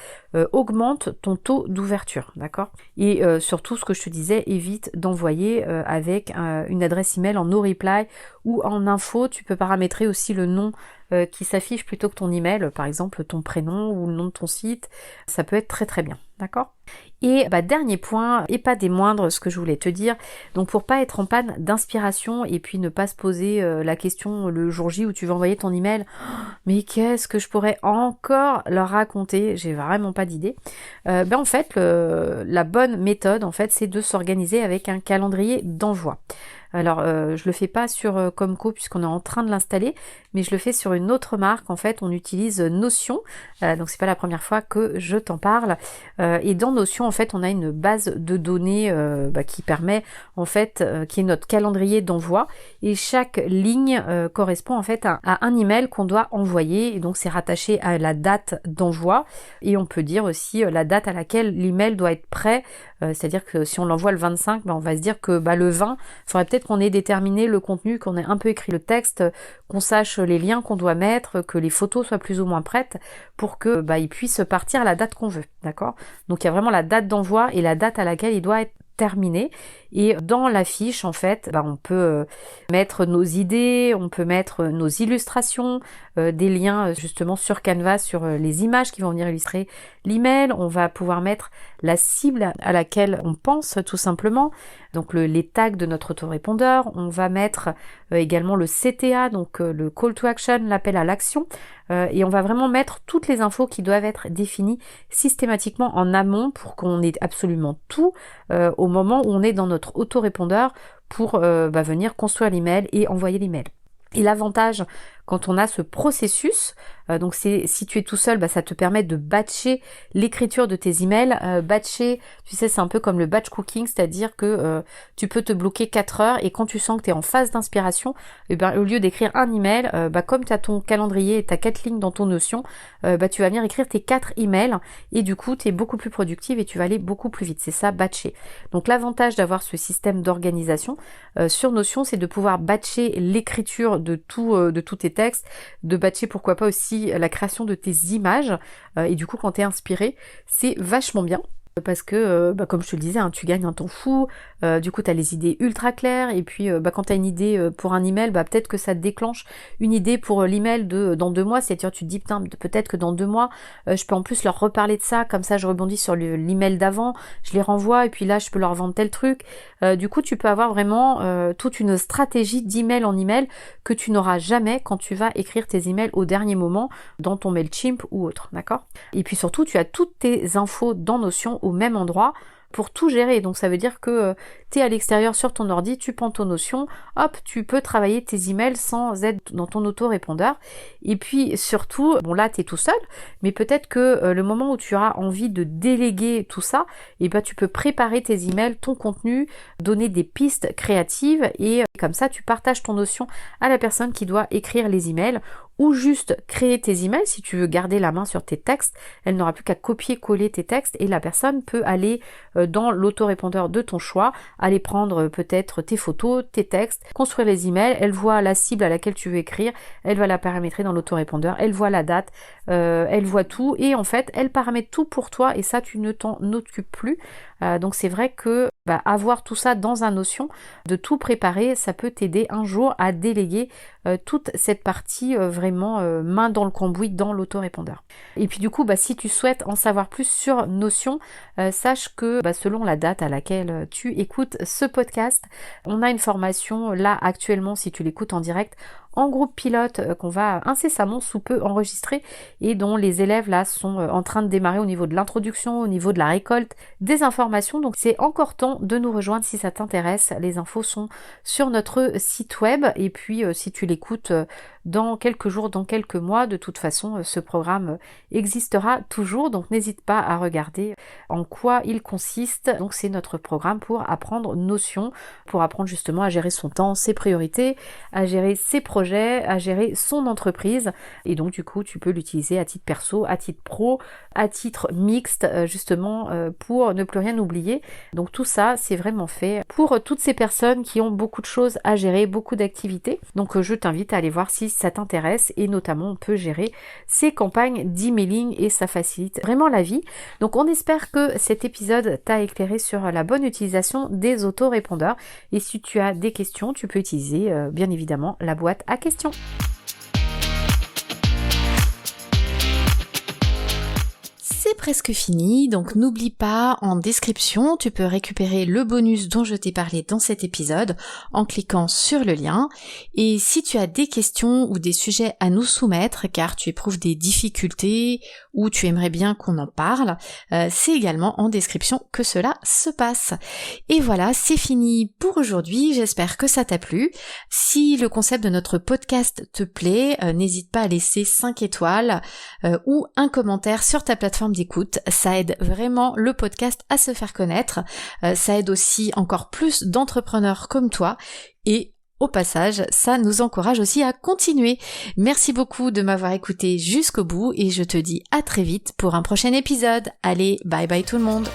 augmente ton taux d'ouverture, d'accord? Et surtout, ce que je te disais, évite d'envoyer avec une adresse email en no reply ou en info. Tu peux paramétrer aussi le nom qui s'affiche plutôt que ton email, par exemple ton prénom ou le nom de ton site. Ça peut être très très bien, d'accord? Et dernier point, et pas des moindres, ce que je voulais te dire, donc pour pas être en panne d'inspiration et puis ne pas se poser la question le jour J où tu vas envoyer ton email, mais qu'est-ce que je pourrais encore leur raconter, j'ai vraiment pas d'idée. En fait, la bonne méthode, en fait, c'est de s'organiser avec un calendrier d'envoi. Alors, je le fais pas sur Comco puisqu'on est en train de l'installer, mais je le fais sur une autre marque. En fait, on utilise Notion, donc c'est pas la première fois que je t'en parle. Et dans Notion, en fait, on a une base de données qui permet, en fait, qui est notre calendrier d'envoi. Et chaque ligne correspond en fait à un email qu'on doit envoyer. Et donc, c'est rattaché à la date d'envoi. Et on peut dire aussi la date à laquelle l'email doit être prêt. C'est-à-dire que si on l'envoie le 25, on va se dire que le 20, il faudrait peut-être qu'on ait déterminé le contenu, qu'on ait un peu écrit le texte, qu'on sache les liens qu'on doit mettre, que les photos soient plus ou moins prêtes pour que il puisse partir à la date qu'on veut, d'accord? Donc il y a vraiment la date d'envoi et la date à laquelle il doit être terminé. Et dans la fiche, en fait, on peut mettre nos idées, on peut mettre nos illustrations, des liens justement sur Canva, sur les images qui vont venir illustrer l'email. On va pouvoir mettre la cible à laquelle on pense tout simplement, donc les tags de notre autorépondeur. On va mettre également le CTA, donc le call to action, l'appel à l'action. Et on va vraiment mettre toutes les infos qui doivent être définies systématiquement en amont pour qu'on ait absolument tout au moment où on est dans notre autorépondeur pour venir construire l'email et envoyer l'email. Et l'avantage quand on a ce processus, donc si tu es tout seul, ça te permet de batcher l'écriture de tes emails. Batcher, tu sais, c'est un peu comme le batch cooking, c'est-à-dire que tu peux te bloquer 4 heures et quand tu sens que tu es en phase d'inspiration, au lieu d'écrire un email, comme tu as ton calendrier et tu as 4 lignes dans ton Notion, tu vas venir écrire tes 4 emails et du coup tu es beaucoup plus productive et tu vas aller beaucoup plus vite. C'est ça, batcher. Donc l'avantage d'avoir ce système d'organisation sur Notion, c'est de pouvoir batcher l'écriture de tous tes textes, de batcher pourquoi pas aussi la création de tes images et du coup quand t'es inspiré, c'est vachement bien. Parce que, comme je te le disais, tu gagnes un temps fou, du coup tu as les idées ultra claires, et puis quand tu as une idée pour un email, peut-être que ça te déclenche une idée pour l'email dans 2 mois, c'est-à-dire tu te dis, putain, peut-être que dans 2 mois, je peux en plus leur reparler de ça, comme ça je rebondis sur l'email d'avant, je les renvoie, et puis là je peux leur vendre tel truc. Du coup tu peux avoir vraiment toute une stratégie d'email en email que tu n'auras jamais quand tu vas écrire tes emails au dernier moment dans ton MailChimp ou autre, d'accord? Et puis surtout tu as toutes tes infos dans Notion au même endroit pour tout gérer. Donc ça veut dire que tu es à l'extérieur sur ton ordi, tu prends ton Notion, hop, tu peux travailler tes emails sans être dans ton autorépondeur. Et puis surtout, là tu es tout seul, mais peut-être que le moment où tu auras envie de déléguer tout ça, tu peux préparer tes emails, ton contenu, donner des pistes créatives et comme ça tu partages ton Notion à la personne qui doit écrire les emails ou juste créer tes emails. Si tu veux garder la main sur tes textes, elle n'aura plus qu'à copier-coller tes textes et la personne peut aller dans l'autorépondeur de ton choix, aller prendre peut-être tes photos, tes textes, construire les emails, elle voit la cible à laquelle tu veux écrire, elle va la paramétrer dans l'autorépondeur, elle voit la date, elle voit tout et en fait elle paramètre tout pour toi et ça tu ne t'en occupes plus. Donc c'est vrai que avoir tout ça dans un Notion, de tout préparer, ça peut t'aider un jour à déléguer toute cette partie vraiment main dans le cambouis dans l'autorépondeur. Et puis du coup, si tu souhaites en savoir plus sur Notion, sache que selon la date à laquelle tu écoutes ce podcast, on a une formation là actuellement si tu l'écoutes en direct en groupe pilote qu'on va incessamment sous peu enregistrer et dont les élèves là sont en train de démarrer au niveau de l'introduction, au niveau de la récolte des informations. Donc c'est encore temps de nous rejoindre si ça t'intéresse. Les infos sont sur notre site web et puis si tu l'écoutes dans quelques jours, dans quelques mois, de toute façon ce programme existera toujours, donc n'hésite pas à regarder en quoi il consiste. Donc c'est notre programme pour apprendre Notion, pour apprendre justement à gérer son temps, ses priorités, à gérer ses projets, à gérer son entreprise et donc du coup tu peux l'utiliser à titre perso, à titre pro, à titre mixte justement pour ne plus rien oublier. Donc tout ça c'est vraiment fait pour toutes ces personnes qui ont beaucoup de choses à gérer, beaucoup d'activités. Donc je t'invite à aller voir si ça t'intéresse, et notamment on peut gérer ces campagnes d'emailing et ça facilite vraiment la vie. Donc on espère que cet épisode t'a éclairé sur la bonne utilisation des autorépondeurs, et si tu as des questions, tu peux utiliser bien évidemment la boîte à questions. C'est presque fini, donc n'oublie pas, en description, tu peux récupérer le bonus dont je t'ai parlé dans cet épisode en cliquant sur le lien. Et si tu as des questions ou des sujets à nous soumettre, car tu éprouves des difficultés ou tu aimerais bien qu'on en parle, c'est également en description que cela se passe. Et voilà, c'est fini pour aujourd'hui, j'espère que ça t'a plu. Si le concept de notre podcast te plaît, n'hésite pas à laisser 5 étoiles ou un commentaire sur ta plateforme d'écoute, ça aide vraiment le podcast à se faire connaître, ça aide aussi encore plus d'entrepreneurs comme toi, et au passage, ça nous encourage aussi à continuer. Merci beaucoup de m'avoir écouté jusqu'au bout, et je te dis à très vite pour un prochain épisode. Allez, bye bye tout le monde.